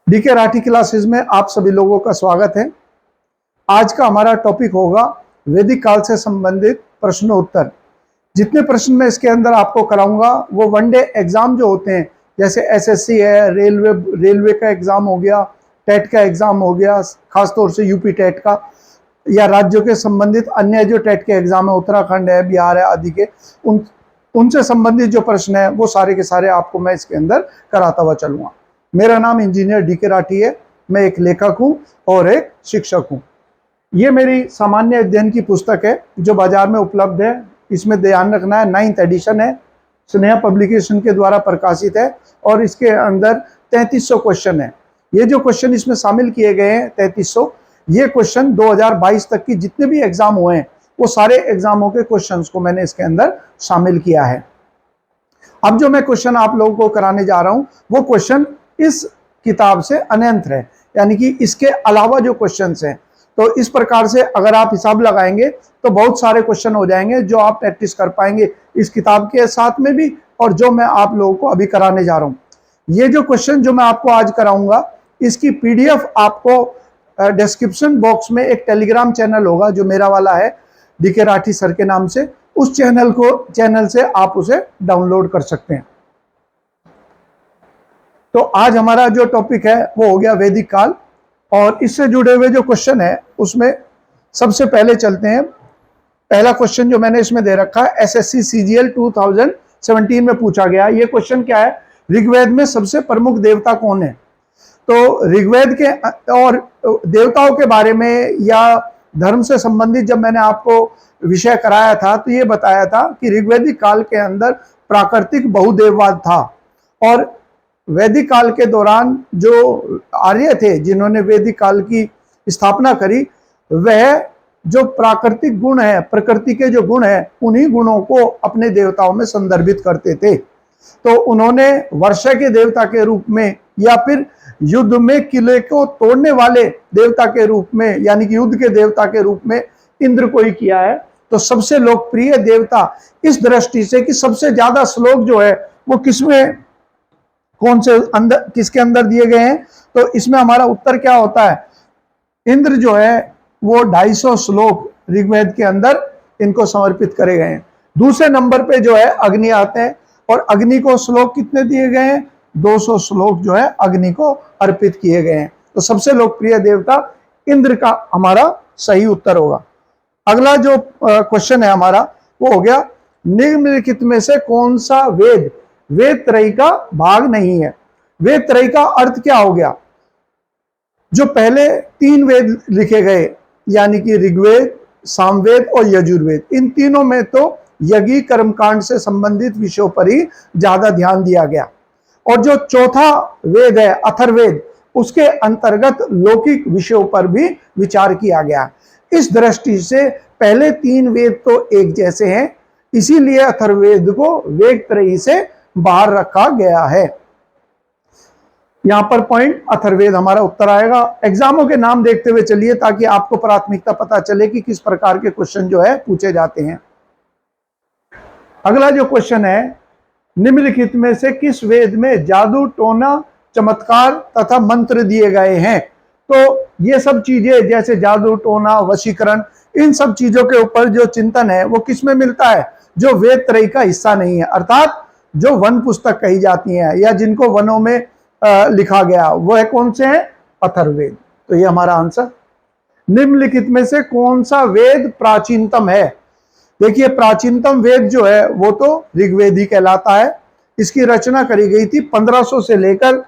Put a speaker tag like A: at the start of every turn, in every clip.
A: DK Rathi classes में आप सभी लोगों का स्वागत है। आज का हमारा टॉपिक होगा वैदिक काल से संबंधित प्रश्नोत्तर। जितने प्रश्न मैं इसके अंदर आपको कराऊंगा वो वनडे एग्जाम जो होते हैं, जैसे एसएससी है, रेलवे का एग्जाम हो गया, टेट का एग्जाम हो गया, खासतौर से यूपी टेट का, या राज्यों के संबंधित अन्य जो टेट के एग्जाम है, उत्तराखंड है, बिहार है आदि के, उनसे संबंधित जो प्रश्न है वो सारे के सारे आपको मैं इसके अंदर कराता हुआ चलूंगा। मेरा नाम इंजीनियर डीके राठी है। मैं एक लेखक हूं और एक शिक्षक हूं। ये मेरी सामान्य अध्ययन की पुस्तक है जो बाजार में उपलब्ध है। इसमें ध्यान रखना है 9th एडिशन है, स्नेहा पब्लिकेशन के द्वारा प्रकाशित है और इसके अंदर 3300 क्वेश्चन है। ये जो क्वेश्चन इसमें शामिल किए गए हैं 3300, ये क्वेश्चन 2022 तक की जितने भी एग्जाम हुए हैं वो सारे एग्जामों के क्वेश्चंस को मैंने इसके अंदर शामिल किया है। अब जो मैं क्वेश्चन आप लोगों को कराने जा रहा हूं वो क्वेश्चन इस किताब से अनंत है, यानी कि इसके अलावा जो क्वेश्चंस हैं, तो इस प्रकार से अगर आप हिसाब लगाएंगे तो बहुत सारे क्वेश्चन हो जाएंगे जो आप प्रैक्टिस कर पाएंगे इस किताब के साथ में भी, और जो मैं आप लोगों को अभी कराने जा रहा हूं। ये जो क्वेश्चन जो मैं आपको आज कराऊंगा इसकी पीडीएफ आपको डिस्क्रिप्शन बॉक्स में एक टेलीग्राम चैनल होगा जो मेरा वाला है, डीके राठी सर के नाम से। उस चैनल से आप उसे डाउनलोड कर सकते हैं। तो आज हमारा जो टॉपिक है वो हो गया वैदिक काल, और इससे जुड़े हुए जो क्वेश्चन है उसमें सबसे पहले चलते हैं। पहला क्वेश्चन जो मैंने इसमें दे रखा है एसएससी सीजीएल 2017 में पूछा गया। ये क्वेश्चन क्या है, ऋग्वेद में सबसे प्रमुख देवता कौन है? तो ऋग्वेद के और देवताओं के बारे में या धर्म से संबंधित जब मैंने आपको विषय कराया था तो ये बताया था कि ऋग्वैदिक काल के अंदर प्राकृतिक बहुदेववाद था, और वैदिक काल के दौरान जो आर्य थे जिन्होंने वैदिक काल की स्थापना करी, वह जो प्राकृतिक गुण है, प्रकृति के जो गुण है, उन्हीं गुणों को अपने देवताओं में संदर्भित करते थे। तो उन्होंने वर्षा के देवता के रूप में या फिर युद्ध में किले को तोड़ने वाले देवता के रूप में, यानी कि युद्ध के देवता के रूप में इंद्र को ही किया है। तो सबसे लोकप्रिय देवता इस दृष्टि से कि सबसे ज्यादा श्लोक जो है वो किसके अंदर दिए गए हैं, तो इसमें हमारा उत्तर क्या होता है, इंद्र जो है वो 250 श्लोक ऋग्वेद के अंदर इनको समर्पित करे गए हैं। दूसरे नंबर पे जो है अग्नि आते हैं, और अग्नि को श्लोक कितने दिए गए हैं, 200 श्लोक जो है अग्नि को अर्पित किए गए हैं। तो सबसे लोकप्रिय देवता इंद्र का हमारा सही उत्तर होगा। अगला जो क्वेश्चन है हमारा वो हो गया, निम्नलिखित में से कौन सा वेद वेद त्रयी का भाग नहीं है? वेद त्रयी का अर्थ क्या हो गया? जो पहले 3 वेद लिखे गए, यानी कि ऋग्वेद, सामवेद और यजुर्वेद, इन तीनों में तो यज्ञ कर्मकांड से संबंधित विषयों पर ही ज्यादा ध्यान दिया गया, और जो चौथा वेद है अथर्ववेद, उसके अंतर्गत लौकिक विषयों पर भी विचार किया गया। इस दृष्टि से पहले 3 वेद तो एक जैसे हैं, इसीलिए अथर्ववेद को वेद त्रयी से बाहर रखा गया है। यहां पर पॉइंट अथर्ववेद हमारा उत्तर आएगा। एग्जामों के नाम देखते हुए चलिए ताकि आपको प्राथमिकता पता चले कि किस प्रकार के क्वेश्चन जो है पूछे जाते हैं। अगला जो क्वेश्चन है, निम्नलिखित में से किस वेद में जादू, टोना, चमत्कार तथा मंत्र दिए गए हैं? तो ये सब चीजें जैसे जादू, टोना, वशीकरण, इन सब चीजों के ऊपर जो चिंतन है वो किस में मिलता है? जो वेद त्रयी का हिस्सा नहीं है, अर्थात जो वन पुस्तक कही जाती हैं या जिनको वनों में लिखा गया, वह कौन से हैं? अथर्ववेद। तो ये हमारा आंसर। निम्नलिखित में से कौन सा वेद प्राचीनतम है? देखिए, प्राचीनतम वेद जो है वो तो ऋग्वेद ही कहलाता है। इसकी रचना करी गई थी 1500 से लेकर,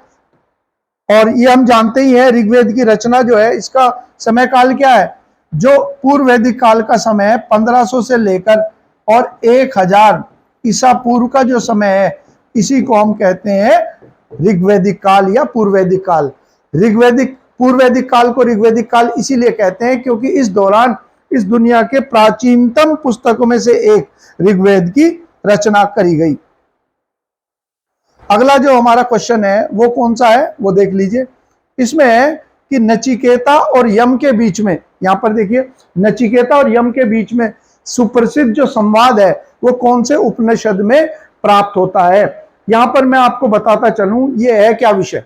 A: और ये हम जानते ही है ऋग्वेद की रचना जो है इसका समय काल क्या है, जो पूर्व वैदिक काल का समय है 1500 से लेकर और 1000 ईसा पूर्व का जो समय है, इसी को हम कहते हैं ऋग्वैदिक काल या पूर्व वैदिक काल। पूर्व वैदिक काल को ऋग्वैदिक काल इसीलिए कहते हैं क्योंकि इस दौरान इस दुनिया के प्राचीनतम पुस्तकों में से एक ऋग्वेद की रचना करी गई। अगला जो हमारा क्वेश्चन है वो कौन सा है वो देख लीजिए। इसमें है कि नचिकेता और यम के बीच में, यहां पर देखिए, नचिकेता और यम के बीच में सुप्रसिद्ध जो संवाद है वो कौन से उपनिषद में प्राप्त होता है? यहां पर मैं आपको बताता चलूं, ये है क्या विषय,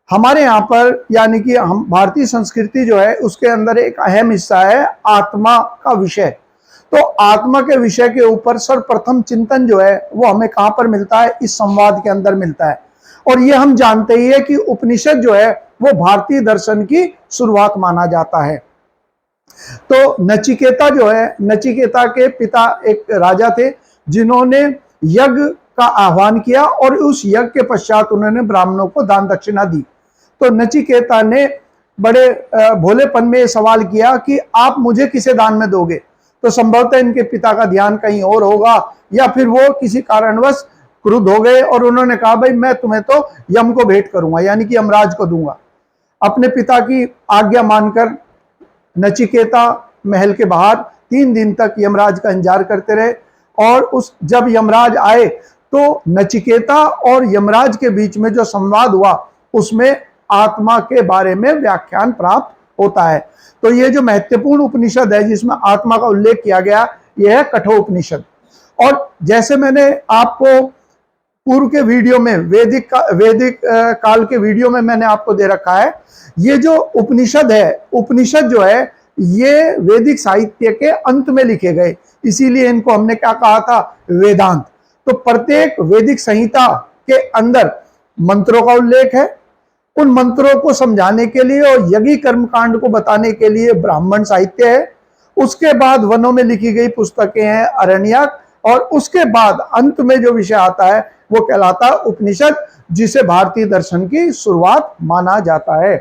A: हमारे यहाँ पर यानी कि हम भारतीय संस्कृति जो है उसके अंदर एक अहम हिस्सा है आत्मा का विषय। तो आत्मा के विषय के ऊपर सर्वप्रथम चिंतन जो है वो हमें कहाँ पर मिलता है, इस संवाद के अंदर मिलता है। और ये हम जानते ही है कि उपनिषद जो है वो भारतीय दर्शन की शुरुआत माना जाता है। तो नचिकेता जो है, नचिकेता के पिता एक राजा थे जिन्होंने यज्ञ का आह्वान किया और उस यज्ञ के पश्चात उन्होंने ब्राह्मणों को दान दक्षिणा दी। तो नचिकेता ने बड़े भोलेपन में सवाल किया कि आप मुझे किसे दान में दोगे। तो संभवतः इनके पिता का ध्यान कहीं और होगा या फिर वो किसी कारणवश क्रुद्ध हो गए और उन्होंने कहा भाई मैं तुम्हें तो यम को भेंट करूंगा, यानी कि यमराज को दूंगा। अपने पिता की आज्ञा मानकर नचिकेता महल के बाहर 3 दिन तक यमराज का इंतजार करते रहे। और जब यमराज आए तो नचिकेता और यमराज के बीच में जो संवाद हुआ उसमें आत्मा के बारे में व्याख्यान प्राप्त होता है। तो ये जो महत्वपूर्ण उपनिषद है जिसमें आत्मा का उल्लेख किया गया, यह है कठोपनिषद। और जैसे मैंने आपको पूर्व के वीडियो में वैदिक काल के वीडियो में मैंने आपको दे रखा है, ये जो उपनिषद है, उपनिषद जो है ये वैदिक साहित्य के अंत में लिखे गए, इसीलिए इनको हमने क्या कहा था, वेदांत। तो प्रत्येक वैदिक संहिता के अंदर मंत्रों का उल्लेख है। उन मंत्रों को समझाने के लिए और यज्ञ कर्मकांड को बताने के लिए ब्राह्मण साहित्य है। उसके बाद वनों में लिखी गई पुस्तकें हैं अरण्यक, और उसके बाद अंत में जो विषय आता है वो कहलाता है उपनिषद, जिसे भारतीय दर्शन की शुरुआत माना जाता है।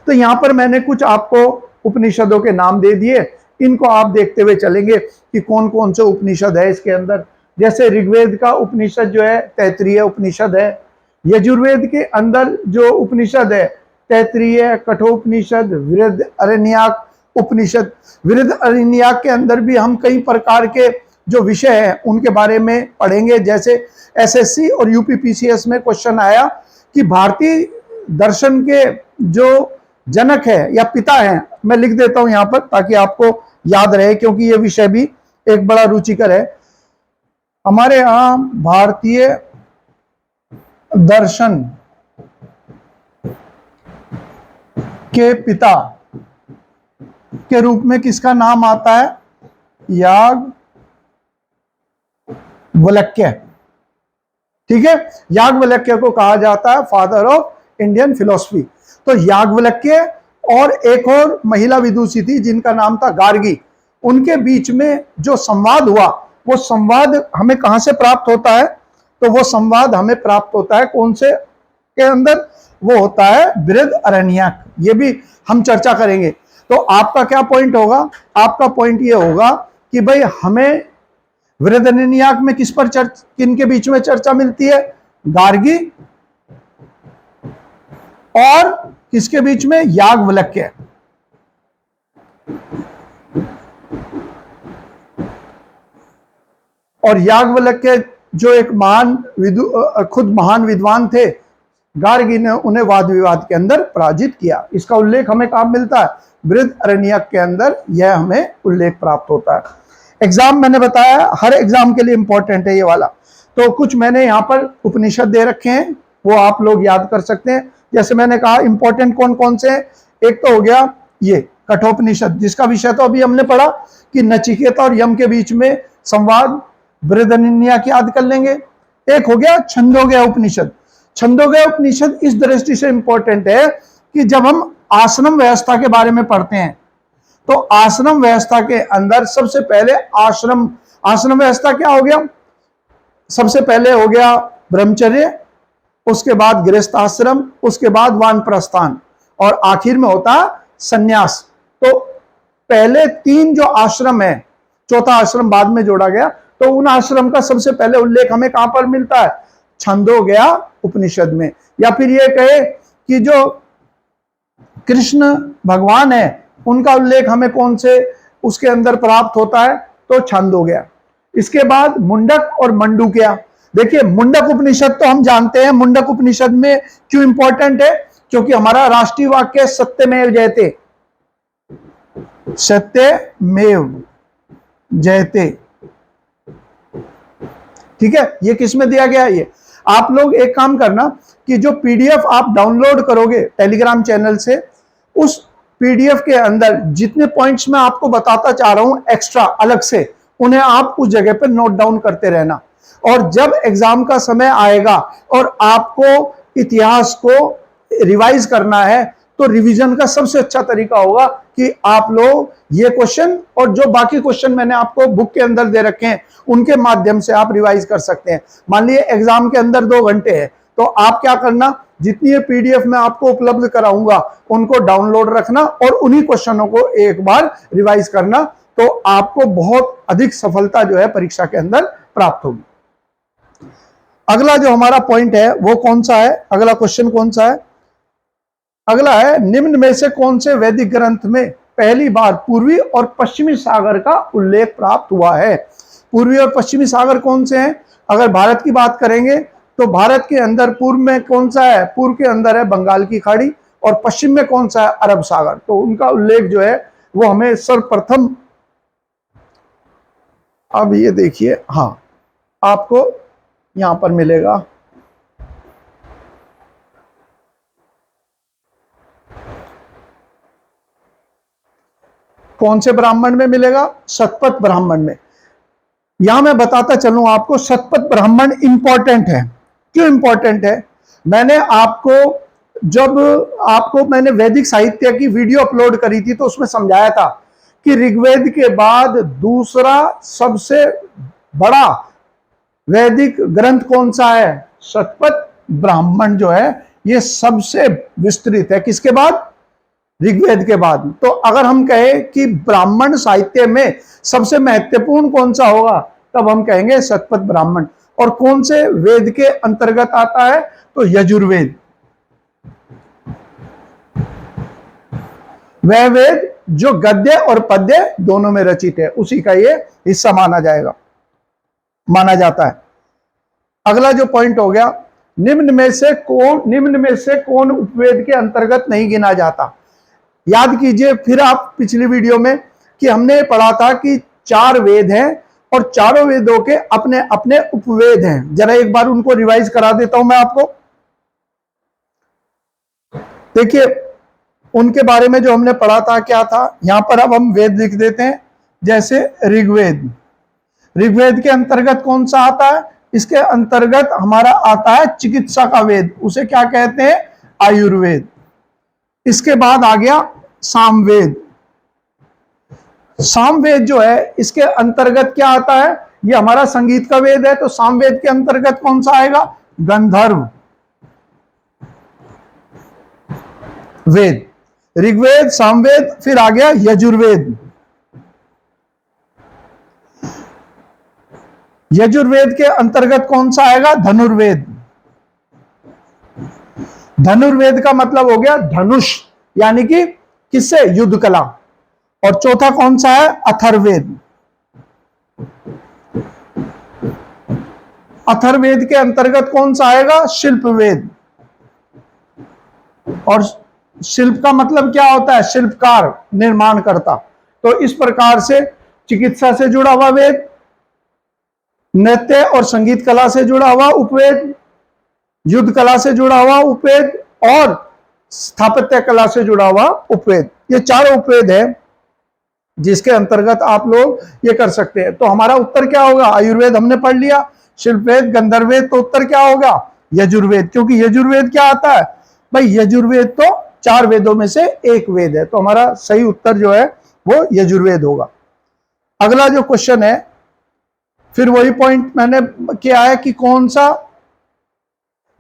A: तो यहां पर मैंने कुछ आपको उपनिषदों के नाम दे दिए, इनको आप देखते हुए चलेंगे कि कौन कौन से उपनिषद है इसके अंदर। जैसे ऋग्वेद का उपनिषद जो है तैत्तिरीय उपनिषद है। यजुर्वेद के अंदर जो उपनिषद है तैत्तिरीय, कठोपनिषद, बृहदारण्यक उपनिषद। बृहदारण्यक के अंदर भी हम कई प्रकार के जो विषय हैं उनके बारे में पढ़ेंगे। जैसे एसएससी और यूपीपीसीएस में क्वेश्चन आया कि भारतीय दर्शन के जो जनक है या पिता हैं, मैं लिख देता हूं यहां पर ताकि आपको याद रहे, क्योंकि ये विषय भी एक बड़ा रुचिकर है। हमारे यहां भारतीय दर्शन के पिता के रूप में किसका नाम आता है, याज्ञवल्क्य। ठीक है, याज्ञवल्क्य को कहा जाता है फादर ऑफ इंडियन फिलॉसफी। तो याज्ञवल्क्य और एक और महिला विदुषी थी जिनका नाम था गार्गी, उनके बीच में जो संवाद हुआ वो संवाद हमें कहां से प्राप्त होता है, तो वो संवाद हमें प्राप्त होता है कौन से के अंदर, वो होता है बृहदारण्यक। ये भी हम चर्चा करेंगे। तो आपका क्या पॉइंट होगा, आपका पॉइंट ये होगा कि भाई हमें बृहदारण्यक में किस पर किन के बीच में चर्चा मिलती है, गार्गी और किसके बीच में, याज्ञवल्क्य। और याज्ञवल्क्य जो एक महान खुद महान विद्वान थे, गार्गी ने उन्हें वाद विवाद के अंदर पराजित किया। इसका उल्लेख हमें कहां मिलता है, बृहदारण्यक के अंदर यह हमें उल्लेख प्राप्त होता है। एग्जाम मैंने बताया हर एग्जाम के लिए इंपॉर्टेंट है ये वाला। तो कुछ मैंने यहां पर उपनिषद दे रखे हैं, वो आप लोग याद कर सकते हैं। जैसे मैंने कहा इंपॉर्टेंट कौन कौन से हैं, एक तो हो गया ये कठोपनिषद, जिसका विषय तो अभी हमने पढ़ा कि नचिकेता और यम के बीच में संवाद, बृहदारण्यक याद कर लेंगे। एक हो गया छंदोग्य उपनिषद। छंदोग्य उपनिषद इस दृष्टि से इंपॉर्टेंट है कि जब हम आश्रम व्यवस्था के बारे में पढ़ते हैं तो आश्रम व्यवस्था के अंदर सबसे पहले आश्रम व्यवस्था क्या हो गया, सबसे पहले हो गया ब्रह्मचर्य, उसके बाद गृहस्थ आश्रम, उसके बाद वानप्रस्थान और आखिर में होता है संन्यास। तो पहले 3 जो आश्रम है, चौथा आश्रम बाद में जोड़ा गया, तो उन आश्रम का सबसे पहले उल्लेख हमें कहां पर मिलता है, छंदोग्य उपनिषद में। या फिर ये कहे कि जो कृष्ण भगवान है उनका उल्लेख हमें कौन से उसके अंदर प्राप्त होता है, तो छंदोग्य। इसके बाद मुंडक और मंडूक्य। देखिए मुंडक उपनिषद तो हम जानते हैं, मुंडक उपनिषद में क्यों इंपॉर्टेंट है, क्योंकि हमारा राष्ट्रीय वाक्य सत्यमेव जयते, सत्यमेव जयते। ठीक है, ये किस में दिया गया है, ये आप लोग एक काम करना कि जो पीडीएफ आप डाउनलोड करोगे टेलीग्राम चैनल से, उस पीडीएफ के अंदर जितने पॉइंट्स मैं आपको बताता चाह रहा हूं एक्स्ट्रा अलग से, उन्हें आप उस जगह पर नोट डाउन करते रहना। और जब एग्जाम का समय आएगा और आपको इतिहास को रिवाइज करना है, तो रिवीजन का सबसे अच्छा तरीका होगा कि आप लोग ये क्वेश्चन और जो बाकी क्वेश्चन मैंने आपको बुक के अंदर दे रखे हैं उनके माध्यम से आप रिवाइज कर सकते हैं। मान लीजिए एग्जाम के अंदर 2 घंटे है, तो आप क्या करना, जितनी पीडीएफ मैं आपको उपलब्ध कराऊंगा उनको डाउनलोड रखना और उन्हीं क्वेश्चनों को एक बार रिवाइज करना, तो आपको बहुत अधिक सफलता जो है परीक्षा के अंदर प्राप्त होगी। अगला जो हमारा पॉइंट है वो कौन सा है, अगला क्वेश्चन कौन सा है? अगला है, निम्न में से कौन से वैदिक ग्रंथ में पहली बार पूर्वी और पश्चिमी सागर का उल्लेख प्राप्त हुआ है? पूर्वी और पश्चिमी सागर कौन से हैं? अगर भारत की बात करेंगे तो भारत के अंदर पूर्व में कौन सा है? पूर्व के अंदर है बंगाल की खाड़ी, और पश्चिम में कौन सा है? अरब सागर। तो उनका उल्लेख जो है वो हमें सर्वप्रथम, अब ये देखिए, हाँ आपको यहां पर मिलेगा, कौन से ब्राह्मण में मिलेगा? शतपथ ब्राह्मण में। यहां मैं बताता चलूं आपको, शतपथ ब्राह्मण इंपॉर्टेंट है। क्यों इंपॉर्टेंट है? मैंने मैंने वैदिक साहित्य की वीडियो अपलोड करी थी तो उसमें समझाया था कि ऋग्वेद के बाद दूसरा सबसे बड़ा वैदिक ग्रंथ कौन सा है? शतपथ ब्राह्मण जो है ये सबसे विस्तृत है। किसके बाद? ऋग्वेद के बाद। तो अगर हम कहें कि ब्राह्मण साहित्य में सबसे महत्वपूर्ण कौन सा होगा, तब हम कहेंगे शतपथ ब्राह्मण। और कौन से वेद के अंतर्गत आता है? तो यजुर्वेद। वह वेद जो गद्य और पद्य दोनों में रचित है, उसी का ये हिस्सा माना जाता है। अगला जो पॉइंट हो गया, निम्न में से कौन उपवेद के अंतर्गत नहीं गिना जाता? याद कीजिए फिर आप पिछली वीडियो में कि हमने पढ़ा था कि 4 वेद हैं और चारों वेदों के अपने अपने उपवेद हैं। जरा एक बार उनको रिवाइज करा देता हूं मैं आपको। देखिए उनके बारे में जो हमने पढ़ा था क्या था, यहां पर अब हम वेद लिख देते हैं। जैसे ऋग्वेद, ऋग्वेद के अंतर्गत कौन सा आता है? इसके अंतर्गत हमारा आता है चिकित्सा का वेद, उसे क्या कहते हैं? आयुर्वेद। इसके बाद आ गया सामवेद। सामवेद जो है इसके अंतर्गत क्या आता है? ये हमारा संगीत का वेद है, तो सामवेद के अंतर्गत कौन सा आएगा? गंधर्व वेद। ऋग्वेद, सामवेद, फिर आ गया यजुर्वेद। यजुर्वेद के अंतर्गत कौन सा आएगा? धनुर्वेद। धनुर्वेद का मतलब हो गया धनुष, यानी कि किससे? युद्ध कला। और चौथा कौन सा है? अथर्ववेद। अथर्ववेद के अंतर्गत कौन सा आएगा? शिल्पवेद। और शिल्प का मतलब क्या होता है? शिल्पकार, निर्माण करता। तो इस प्रकार से चिकित्सा से जुड़ा हुआ वेद, नृत्य और संगीत कला से जुड़ा हुआ उपवेद, युद्ध कला से जुड़ा हुआ उपवेद और स्थापत्य कला से जुड़ा हुआ उपवेद, ये चारों उपवेद है जिसके अंतर्गत आप लोग ये कर सकते हैं। तो हमारा उत्तर क्या होगा? आयुर्वेद हमने पढ़ लिया, शिल्पवेद, गंधर्ववेद, तो उत्तर क्या होगा? यजुर्वेद। क्योंकि यजुर्वेद क्या आता है भाई? यजुर्वेद तो 4 वेदों में से एक वेद है, तो हमारा सही उत्तर जो है वो यजुर्वेद होगा। अगला जो क्वेश्चन है, फिर वही पॉइंट मैंने किया है कि कौन सा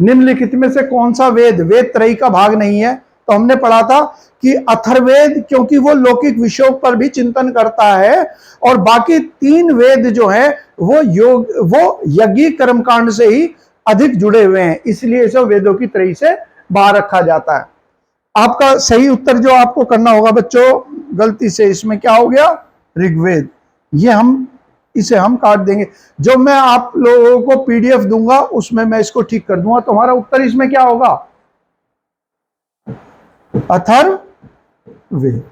A: निम्नलिखित में से कौन सा वेद त्रयी का भाग नहीं है। तो हमने पढ़ा था कि अथर्ववेद, क्योंकि वो लौकिक विषयों पर भी चिंतन करता है, और बाकी 3 वेद जो हैं वो यज्ञ कर्मकांड से ही अधिक जुड़े हुए हैं, इसलिए इसे वेदों की त्रयी से बाहर रखा जाता है। आपका सही उत्तर जो आपको करना होगा बच्चों, गलती से इसमें क्या हो गया? ऋग्वेद। इसे हम काट देंगे। जो मैं आप लोगों को पीडीएफ दूंगा उसमें मैं इसको ठीक कर दूंगा। तुम्हारा उत्तर इसमें क्या होगा? अथर्ववेद।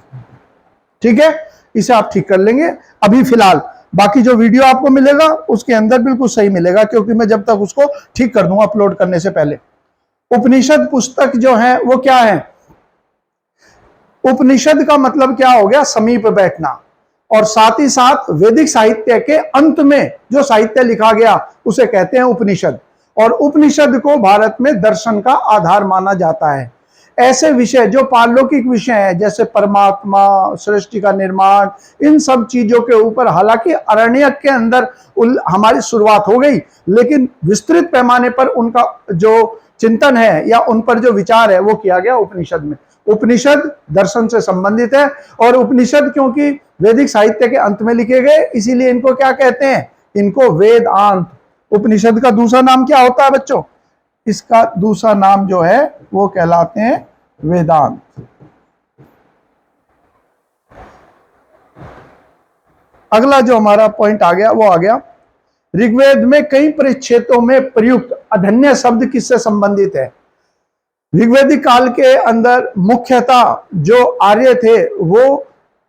A: ठीक है, इसे आप ठीक कर लेंगे। अभी फिलहाल बाकी जो वीडियो आपको मिलेगा उसके अंदर बिल्कुल सही मिलेगा, क्योंकि मैं जब तक उसको ठीक कर दूंगा अपलोड करने से पहले। उपनिषद पुस्तक जो है वो क्या है? उपनिषद का मतलब क्या हो गया? समीप बैठना। और साथ ही साथ वैदिक साहित्य के अंत में जो साहित्य लिखा गया उसे कहते हैं उपनिषद। और उपनिषद को भारत में दर्शन का आधार माना जाता है। ऐसे विषय जो पारलौकिक विषय हैं, जैसे परमात्मा, सृष्टि का निर्माण, इन सब चीजों के ऊपर हालांकि अरण्यक के अंदर हमारी शुरुआत हो गई, लेकिन विस्तृत पैमाने पर उनका जो चिंतन है या उन पर जो विचार है वो किया गया उपनिषद में। उपनिषद दर्शन से संबंधित है। और उपनिषद क्योंकि वैदिक साहित्य के अंत में लिखे गए, इसीलिए इनको क्या कहते हैं? इनको वेदांत। उपनिषद का दूसरा नाम क्या होता है बच्चों? इसका दूसरा नाम जो है वो कहलाते हैं वेदांत। अगला जो हमारा पॉइंट आ गया वो आ गया, ऋग्वेद में कई परिच्छेदों में प्रयुक्त अधन्य शब्द किससे संबंधित है? ऋग्वैदिक काल के अंदर मुख्यतः जो आर्य थे वो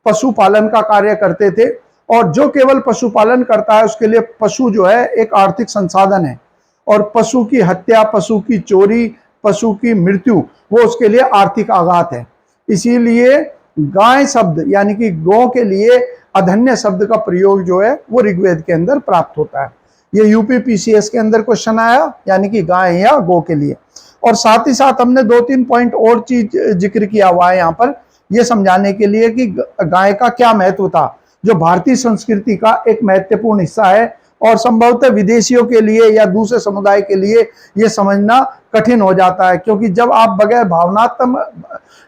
A: पशुपालन का कार्य करते थे, और जो केवल पशुपालन करता है उसके लिए पशु जो है एक आर्थिक संसाधन है, और पशु की हत्या, पशु की चोरी, पशु की मृत्यु वो उसके लिए आर्थिक आघात है। इसीलिए गाय शब्द यानी कि गौ के लिए अधन्य शब्द का प्रयोग जो है वो ऋग्वेद के अंदर प्राप्त होता है। ये यूपी पीसीएस के अंदर क्वेश्चन आया, यानी कि गाय या गौ के लिए। और साथ ही साथ हमने 2-3 पॉइंट और चीज जिक्र किया हुआ है यहाँ पर, यह समझाने के लिए कि गाय का क्या महत्व था, जो भारतीय संस्कृति का एक महत्वपूर्ण हिस्सा है। और संभवतः विदेशियों के लिए या दूसरे समुदाय के लिए यह समझना कठिन हो जाता है, क्योंकि जब आप बगैर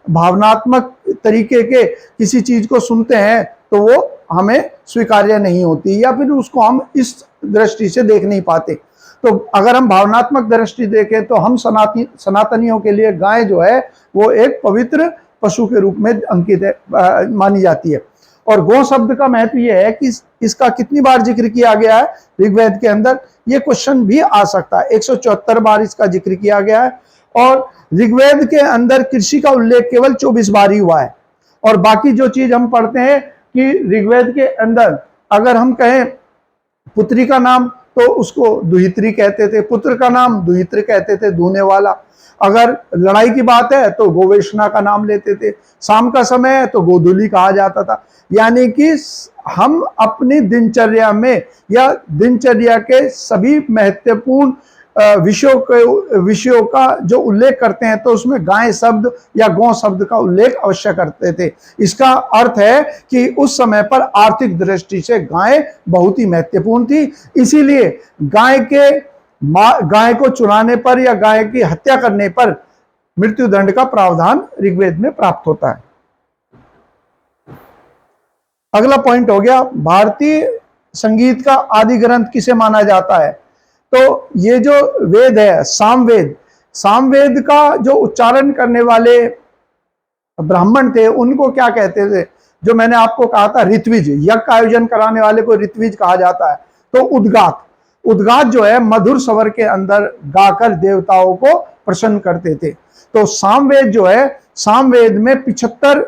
A: भावनात्मक तरीके के किसी चीज को सुनते हैं तो वो हमें स्वीकार्य नहीं होती, या फिर उसको हम इस दृष्टि से देख नहीं पाते। तो अगर हम भावनात्मक दृष्टि देखें तो हम सनातनियों के लिए गाय जो है वो एक पवित्र पशु के रूप में अंकित है, मानी जाती है। और गौ शब्द का महत्व यह है कि इसका कितनी बार जिक्र किया गया है ऋग्वेद के अंदर, ये क्वेश्चन भी आ सकता है। 174 बार इसका जिक्र किया गया है। और ऋग्वेद के अंदर कृषि का उल्लेख केवल 24 बार ही हुआ है। और बाकी जो चीज हम पढ़ते हैं कि ऋग्वेद के अंदर अगर हम कहें पुत्री का नाम तो उसको दुहित्री कहते थे, पुत्र का नाम दुहित्र कहते थे, धोने वाला। अगर लड़ाई की बात है तो गोवेशना का नाम लेते थे, शाम का समय है तो गोधूली कहा जाता था। यानी कि हम अपनी दिनचर्या में या दिनचर्या के सभी महत्वपूर्ण विषयों का जो उल्लेख करते हैं तो उसमें गाय शब्द या गौ शब्द का उल्लेख अवश्य करते थे। इसका अर्थ है कि उस समय पर आर्थिक दृष्टि से गाय बहुत ही महत्वपूर्ण थी। इसीलिए गाय को चुराने पर या गाय की हत्या करने पर मृत्युदंड का प्रावधान ऋग्वेद में प्राप्त होता है। अगला पॉइंट हो गया, भारतीय संगीत का आदि ग्रंथ किसे माना जाता है? तो ये जो वेद है सामवेद का जो उच्चारण करने वाले ब्राह्मण थे उनको क्या कहते थे? जो मैंने आपको कहा था ऋत्विज, यज्ञ का आयोजन कराने वाले को ऋत्विज कहा जाता है। तो उद्गात जो है मधुर स्वर के अंदर गाकर देवताओं को प्रसन्न करते थे। तो सामवेद जो है, सामवेद में 75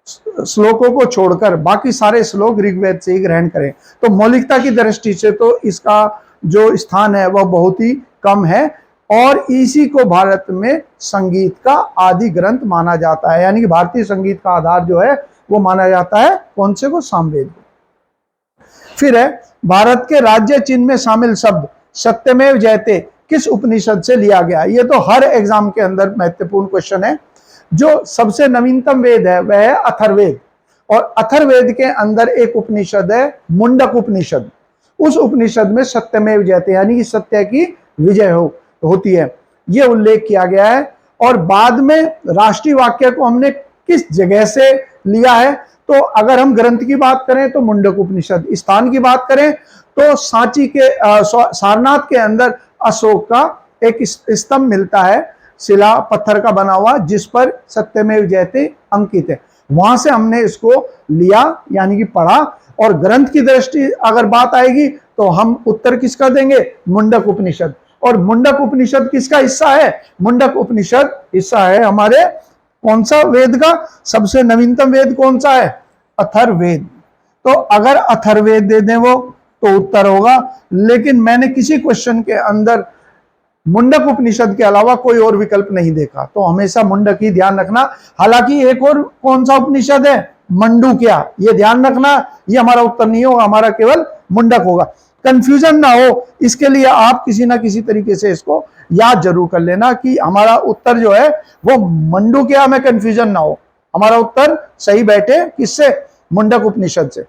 A: श्लोकों को छोड़कर बाकी सारे श्लोक ऋग्वेद से ही ग्रहण करें। तो मौलिकता की दृष्टि से तो इसका जो स्थान है वह बहुत ही कम है, और इसी को भारत में संगीत का आदि ग्रंथ माना जाता है। यानी कि भारतीय संगीत का आधार जो है वो माना जाता है कौन से को? सामवेद को। फिर है भारत के राज्य चिन्ह में शामिल शब्द सत्यमेव जयते किस उपनिषद से लिया गया? ये तो हर एग्जाम के अंदर महत्वपूर्ण क्वेश्चन है। जो सबसे नवीनतम वेद है वह है अथर्ववेद, और अथर्ववेद के अंदर एक उपनिषद है मुंडक उपनिषद। उस उपनिषद में सत्यमेव जयते यानी कि सत्य की विजय होती है, यह उल्लेख किया गया है। और बाद में राष्ट्रीय वाक्य को हमने किस जगह से लिया है? तो अगर हम ग्रंथ की बात करें तो मुंडक उपनिषद, स्थान की बात करें तो सांची के सारनाथ के अंदर अशोक का एक स्तंभ मिलता है, शिला पत्थर का बना हुआ, जिस पर सत्यमेव जयते अंकित है। वहां से हमने इसको लिया यानी कि पढ़ा। और ग्रंथ की दृष्टि अगर बात आएगी तो हम उत्तर किसका देंगे? मुंडक उपनिषद। और मुंडक उपनिषद किसका हिस्सा है? मुंडक उपनिषद हिस्सा है हमारे कौन सा वेद का? सबसे नवीनतम वेद कौन सा है? अथर्ववेद। तो अगर अथर्ववेद दे दें वो तो उत्तर होगा, लेकिन मैंने किसी क्वेश्चन के अंदर मुंडक उपनिषद के अलावा कोई और विकल्प नहीं देखा, तो हमेशा मुंडक ही ध्यान रखना। हालांकि एक और कौन सा उपनिषद है, मंडूक्या, ये ध्यान रखना, ये हमारा उत्तर नहीं होगा, हमारा केवल मुंडक होगा। कंफ्यूजन ना हो इसके लिए आप किसी ना किसी तरीके से इसको याद जरूर कर लेना कि हमारा उत्तर जो है वो मंडूक्या में कंफ्यूजन ना हो, हमारा उत्तर सही बैठे किससे, मुंडक उपनिषद से।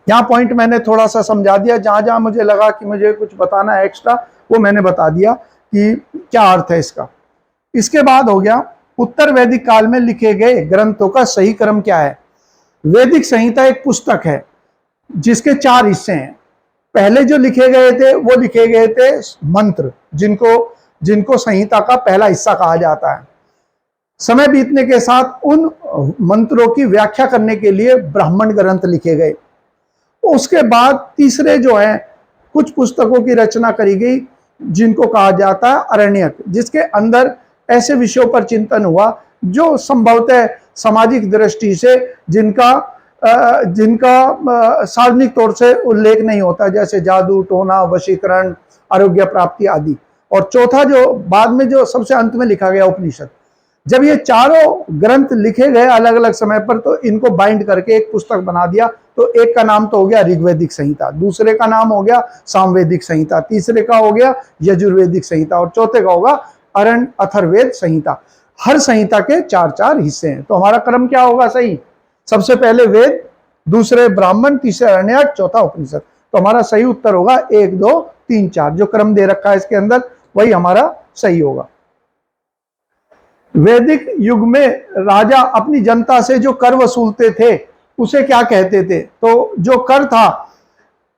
A: यहां पॉइंट मैंने थोड़ा सा समझा दिया, जहां जहां मुझे लगा कि मुझे कुछ बताना है एक्स्ट्रा वो मैंने बता दिया कि क्या अर्थ है इसका। इसके बाद हो गया उत्तर वैदिक काल में लिखे गए ग्रंथों का सही क्रम क्या है। वैदिक संहिता एक पुस्तक है जिसके 4 हिस्से हैं। पहले जो लिखे गए थे वो लिखे गए थे मंत्र, जिनको संहिता का पहला हिस्सा कहा जाता है। समय बीतने के साथ उन मंत्रों की व्याख्या करने के लिए ब्राह्मण ग्रंथ लिखे गए। उसके बाद तीसरे जो है कुछ पुस्तकों की रचना करी गई जिनको कहा जाता है अरण्यक, जिसके अंदर ऐसे विषयों पर चिंतन हुआ जो संभवतः सामाजिक दृष्टि से जिनका सार्वजनिक तौर से उल्लेख नहीं होता, जैसे जादू, टोना, वशीकरण, आरोग्य प्राप्ति आदि। और चौथा जो बाद में जो सबसे अंत में लिखा गया उपनिषद। जब ये चारों ग्रंथ लिखे गए अलग अलग समय पर तो इनको बाइंड करके एक पुस्तक बना दिया। तो एक का नाम तो हो गया ऋग्वैदिक संहिता, दूसरे का नाम हो गया सामवेदिक संहिता, तीसरे का हो गया यजुर्वेदिक संहिता और चौथे का होगा अथर्ववेद संहिता। हर संहिता के 4-4 हिस्से हैं। तो हमारा क्रम क्या होगा सही, सबसे पहले वेद, दूसरे ब्राह्मण, तीसरे अरण्यक, चौथा उपनिषद। तो हमारा सही उत्तर होगा 1, 2, 3, 4 जो क्रम दे रखा है इसके अंदर वही हमारा सही होगा। वैदिक युग में राजा अपनी जनता से जो कर वसूलते थे उसे क्या कहते थे। तो जो कर था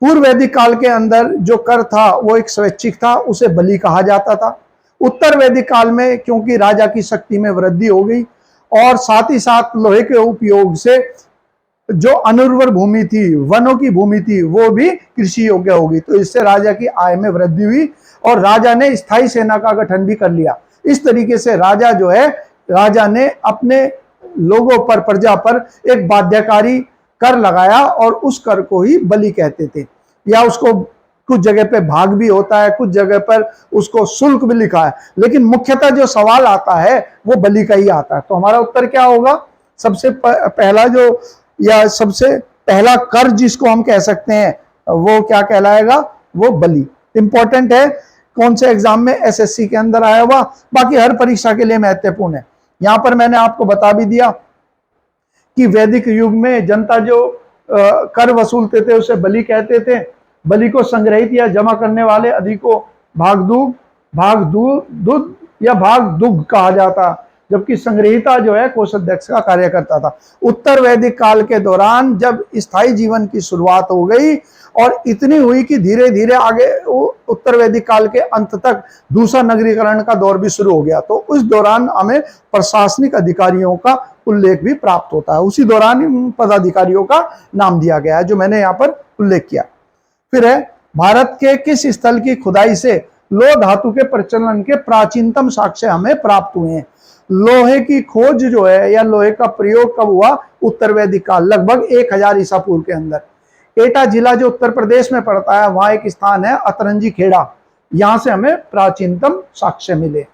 A: पूर्व वैदिक काल के अंदर जो कर था वो एक स्वैच्छिक था, उसे बलि कहा जाता था। उत्तर वैदिक काल में क्योंकि राजा की शक्ति में वृद्धि हो गई और साथ ही साथ लोहे के उपयोग से जो अनुर्वर भूमि थी, वनों की भूमि थी, वो भी कृषि योग्य होगी। तो इससे राजा की आय में वृद्धि हुई और राजा ने स्थायी सेना का गठन भी कर लिया। इस तरीके से राजा ने अपने लोगों पर, प्रजा पर एक बाध्यकारी कर लगाया और उस कर को ही बलि कहते थे, या उसको कुछ जगह पे भाग भी होता है, कुछ जगह पर उसको शुल्क भी लिखा है, लेकिन मुख्यतः जो सवाल आता है वो बलि का ही आता है। तो हमारा उत्तर क्या होगा, सबसे पहला जो या सबसे पहला कर जिसको हम कह सकते हैं वो क्या कहलाएगा, वो बलि। इंपॉर्टेंट है, कौन से एग्जाम में, एसएससी के अंदर आया हुआ, बाकी हर परीक्षा के लिए महत्वपूर्ण है। यहां पर मैंने आपको बता भी दिया कि वैदिक युग में जनता जो कर वसूलते थे उसे बलि कहते थे। बलि को संग्रहित या जमा करने वाले अधि को भागदूद या भागदुग कहा जाता, जबकि संग्रहिता जो है कोषाध्यक्ष का कार्य करता था। उत्तर वैदिक काल के दौरान जब स्थायी जीवन की शुरुआत हो गई और इतनी हुई कि धीरे धीरे आगे उत्तर वैदिक काल के अंत तक दूसरा नगरीकरण का दौर भी शुरू हो गया। तो उस दौरान हमें प्रशासनिक अधिकारियों का उल्लेख भी प्राप्त होता है, उसी दौरान इन पदाधिकारियों का नाम दिया गया है जो मैंने यहाँ पर उल्लेख किया। फिर है भारत के किस स्थल की खुदाई से लोह धातु के प्रचलन के प्राचीनतम साक्ष्य हमें प्राप्त हुए हैं। लोहे की खोज जो है या लोहे का प्रयोग कब हुआ, उत्तर वैदिक काल, लगभग 1000 ईसा पूर्व के अंदर। एटा जिला जो उत्तर प्रदेश में पड़ता है वहां एक स्थान है अतरंजी खेड़ा, यहां से हमें प्राचीनतम साक्ष्य मिले।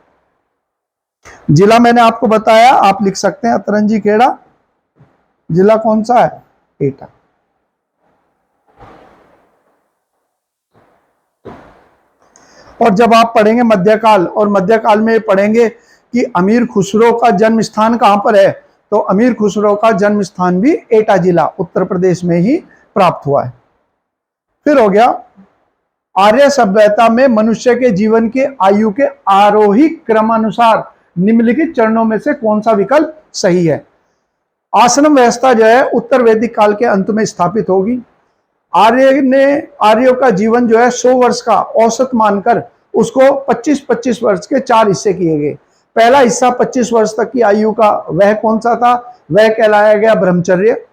A: जिला मैंने आपको बताया, आप लिख सकते हैं अतरंजी खेड़ा। जिला कौन सा है, एटा। और जब आप पढ़ेंगे मध्यकाल, और मध्यकाल में पढ़ेंगे कि अमीर खुसरो का जन्म स्थान कहां पर है, तो अमीर खुसरो का जन्म स्थान भी एटा जिला उत्तर प्रदेश में ही प्राप्त हुआ है। फिर हो गया आर्य सभ्यता में मनुष्य के जीवन के आयु के आरोही क्रमानुसार निम्नलिखित चरणों में से कौन सा विकल्प सही है। आश्रम व्यवस्था जो है उत्तर वैदिक काल के अंत में स्थापित होगी। आर्यों का जीवन जो है 100 वर्ष का औसत मानकर उसको 25-25 वर्ष के 4 हिस्से किए गए। पहला हिस्सा 25 वर्ष तक की आयु का वह कौन सा था, वह कहलाया गया ब्रह्मचर्य।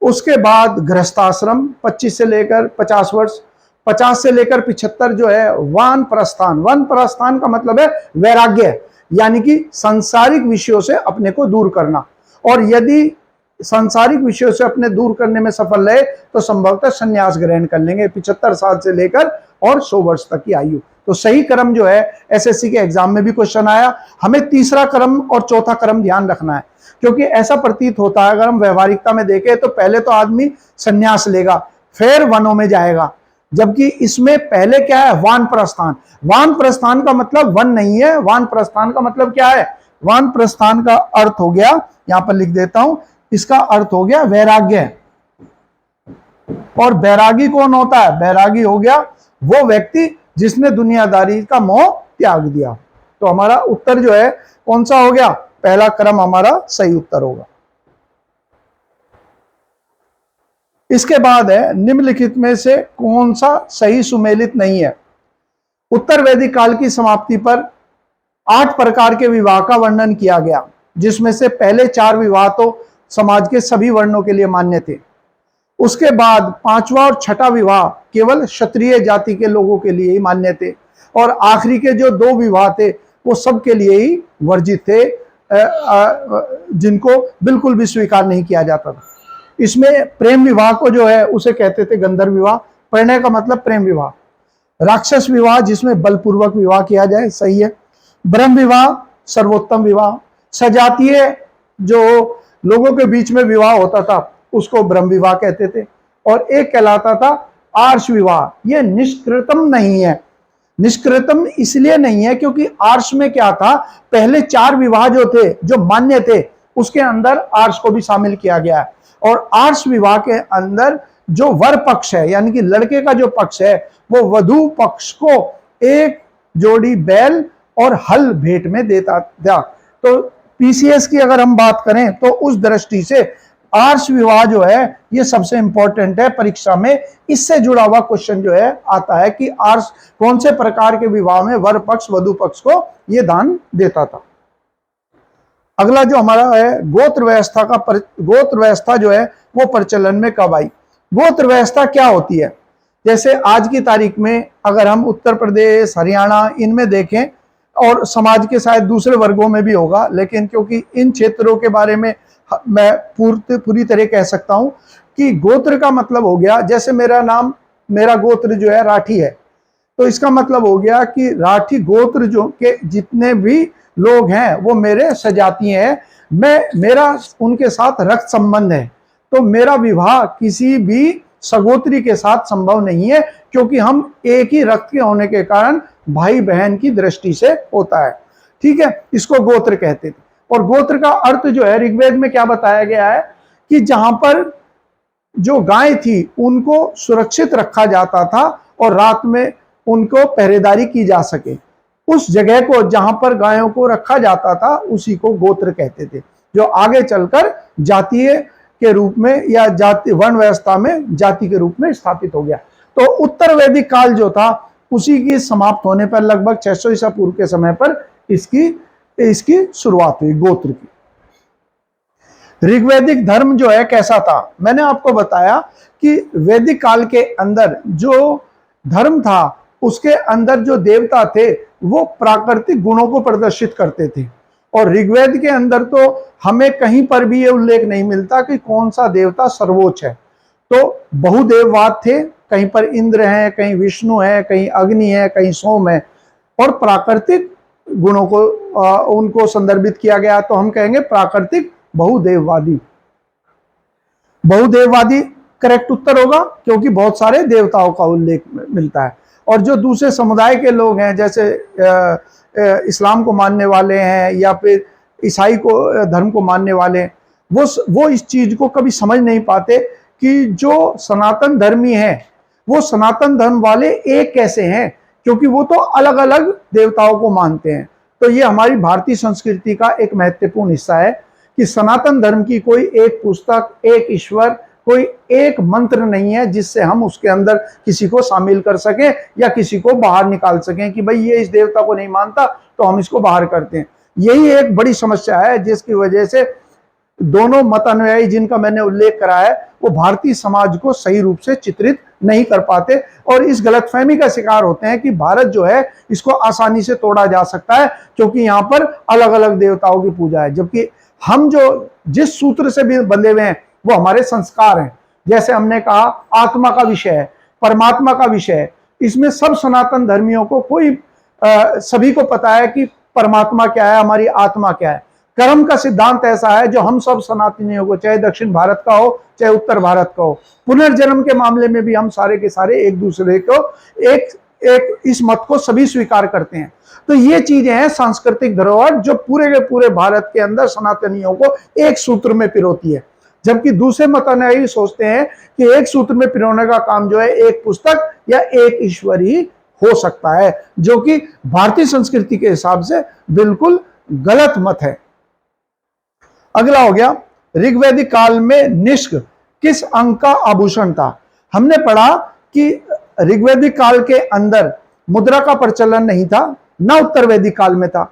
A: उसके बाद गृहस्थाश्रम 25 से लेकर 50 वर्ष, 50 से लेकर 75 जो है वानप्रस्थान। वानप्रस्थान का मतलब है वैराग्य, यानी कि सांसारिक विषयों से अपने को दूर करना। और यदि सांसारिक विषयों से अपने दूर करने में सफल रहे तो संभवतः संन्यास ग्रहण कर लेंगे 75 साल से लेकर और 100 वर्ष तक की आयु। तो सही क्रम जो है एसएससी के एग्जाम में भी क्वेश्चन आया, हमें तीसरा क्रम और चौथा क्रम ध्यान रखना है, क्योंकि ऐसा प्रतीत होता है अगर हम व्यवहारिकता में देखें तो पहले तो आदमी संन्यास लेगा फिर वनों में जाएगा, जबकि इसमें पहले क्या है, वान प्रस्थान। वान प्रस्थान का मतलब वन नहीं है, वान प्रस्थान का मतलब क्या है, वान प्रस्थान का अर्थ हो गया, यहां पर लिख देता हूं, इसका अर्थ हो गया वैराग्य। और बैरागी कौन होता है, बैरागी हो गया वो व्यक्ति जिसने दुनियादारी का मोह त्याग दिया। तो हमारा उत्तर जो है कौन सा हो गया, पहला क्रम हमारा सही उत्तर होगा। इसके बाद है निम्नलिखित में से कौन सा सही सुमेलित नहीं है। उत्तर वैदिक काल की समाप्ति पर 8 प्रकार के विवाह का वर्णन किया गया, जिसमें से पहले 4 विवाह तो समाज के सभी वर्णों के लिए मान्य थे। उसके बाद 5वां और 6ठा विवाह केवल क्षत्रिय जाति के लोगों के लिए ही मान्य थे, और आखिरी के जो 2 विवाह थे वो सबके लिए ही वर्जित थे, जिनको बिल्कुल भी स्वीकार नहीं किया जाता था। इसमें प्रेम विवाह को जो है उसे कहते थे गंधर्व विवाह, परिणय का मतलब प्रेम विवाह। राक्षस विवाह जिसमें बलपूर्वक विवाह किया जाए, सही है। ब्रह्म विवाह सर्वोत्तम विवाह। सजातीय जो लोगों के बीच में विवाह होता था उसको ब्रह्म विवाह कहते थे। और एक कहलाता था आर्ष विवाह, ये निष्कृतम नहीं है। निष्कृतम इसलिए नहीं है क्योंकि आर्ष में क्या था, पहले 4 विवाह जो थे जो मान्य थे उसके अंदर आर्ष को भी शामिल किया गया है। और आर्ष विवाह के अंदर जो वर पक्ष है यानी कि लड़के का जो पक्ष है वो वधू पक्ष को एक जोड़ी बैल और हल भेंट में देता था। तो पीसीएस की अगर हम बात करें तो उस दृष्टि से आर्ष विवाह जो है ये सबसे इंपॉर्टेंट है परीक्षा में। इससे जुड़ा हुआ क्वेश्चन जो है आता है कि आर्ष कौन से प्रकार के विवाह में वर पक्ष वधू पक्ष को ये दान देता था। अगला जो हमारा है गोत्र व्यवस्था का गोत्र व्यवस्था जो है वो प्रचलन में कब आई। गोत्र व्यवस्था क्या होती है, जैसे आज की तारीख में अगर हम उत्तर प्रदेश हरियाणा इनमें देखें, और समाज के शायद दूसरे वर्गों में भी होगा, लेकिन क्योंकि इन क्षेत्रों के बारे में मैं पूरी तरह कह सकता हूं कि गोत्र का मतलब हो गया, जैसे मेरा गोत्र जो है राठी है, तो इसका मतलब हो गया कि राठी गोत्र जो के जितने भी लोग हैं वो मेरे सजातीय हैं, मेरा उनके साथ रक्त संबंध है, तो मेरा विवाह किसी भी सगोत्री के साथ संभव नहीं है, क्योंकि हम एक ही रक्त के होने के कारण भाई बहन की दृष्टि से होता है। ठीक है, इसको गोत्र कहते थे। और गोत्र का अर्थ जो है ऋग्वेद में क्या बताया गया है कि जहां पर जो गाय थी उनको सुरक्षित रखा जाता था और रात में उनको पहरेदारी की जा सके, उस जगह को जहां पर गायों को रखा जाता था उसी को गोत्र कहते थे, जो आगे चलकर जातीय के रूप में या जाति वर्ण व्यवस्था में जाति के रूप में स्थापित हो गया। तो उत्तर वैदिक काल जो था उसी की समाप्त होने पर लगभग 600 ईसा पूर्व के समय पर इसकी शुरुआत हुई गोत्र की। ऋग्वैदिक धर्म जो है कैसा था, मैंने आपको बताया कि वैदिक काल के अंदर जो धर्म था उसके अंदर जो देवता थे वो प्राकृतिक गुणों को प्रदर्शित करते थे, और ऋग्वेद के अंदर तो हमें कहीं पर भी ये उल्लेख नहीं मिलता कि कौन सा देवता सर्वोच्च है। तो बहुदेववाद थे, कहीं पर इंद्र है, कहीं विष्णु है, कहीं अग्नि है, कहीं सोम है, और प्राकृतिक गुणों को उनको संदर्भित किया गया, तो हम कहेंगे प्राकृतिक बहुदेववादी। बहुदेववादी करेक्ट उत्तर होगा क्योंकि बहुत सारे देवताओं का उल्लेख मिलता है। और जो दूसरे समुदाय के लोग हैं जैसे इस्लाम को मानने वाले हैं या फिर ईसाई को धर्म को मानने वाले हैं, वो इस चीज को कभी समझ नहीं पाते कि जो सनातन धर्मी हैं वो सनातन धर्म वाले एक कैसे हैं, क्योंकि वो तो अलग अलग देवताओं को मानते हैं। तो ये हमारी भारतीय संस्कृति का एक महत्वपूर्ण हिस्सा है कि सनातन धर्म की कोई एक पुस्तक, एक ईश्वर, कोई एक मंत्र नहीं है जिससे हम उसके अंदर किसी को शामिल कर सकें या किसी को बाहर निकाल सकें कि भाई ये इस देवता को नहीं मानता तो हम इसको बाहर करते हैं। यही एक बड़ी समस्या है जिसकी वजह से दोनों मत अनुयायी जिनका मैंने उल्लेख करा है वो भारतीय समाज को सही रूप से चित्रित नहीं कर पाते और इस गलतफहमी का शिकार होते हैं कि भारत जो है इसको आसानी से तोड़ा जा सकता है क्योंकि यहाँ पर अलग अलग देवताओं की पूजा है, जबकि हम जो जिस सूत्र से भी बंधे हुए हैं वो हमारे संस्कार हैं। जैसे हमने कहा आत्मा का विषय है, परमात्मा का विषय है, इसमें सब सनातन धर्मियों को कोई सभी को पता है कि परमात्मा क्या है, हमारी आत्मा क्या है। कर्म का सिद्धांत ऐसा है जो हम सब सनातनियों को, चाहे दक्षिण भारत का हो चाहे उत्तर भारत का हो, पुनर्जन्म के मामले में भी हम सारे के सारे एक दूसरे को एक इस मत को सभी स्वीकार करते हैं। तो ये चीजें हैं सांस्कृतिक धरोहर जो पूरे के पूरे भारत के अंदर सनातनियों को एक सूत्र में पिरोती है। जबकि दूसरे मत अनुयायी सोचते हैं कि एक सूत्र में पिरोने का काम जो है एक पुस्तक या एक ईश्वर ही हो सकता है, जो कि भारतीय संस्कृति के हिसाब से बिल्कुल गलत मत है। अगला हो गया, ऋग्वैदिक काल में निष्क किस अंग का आभूषण था। हमने पढ़ा कि ऋग्वैदिक काल के अंदर मुद्रा का प्रचलन नहीं था, न उत्तर वैदिक काल में था,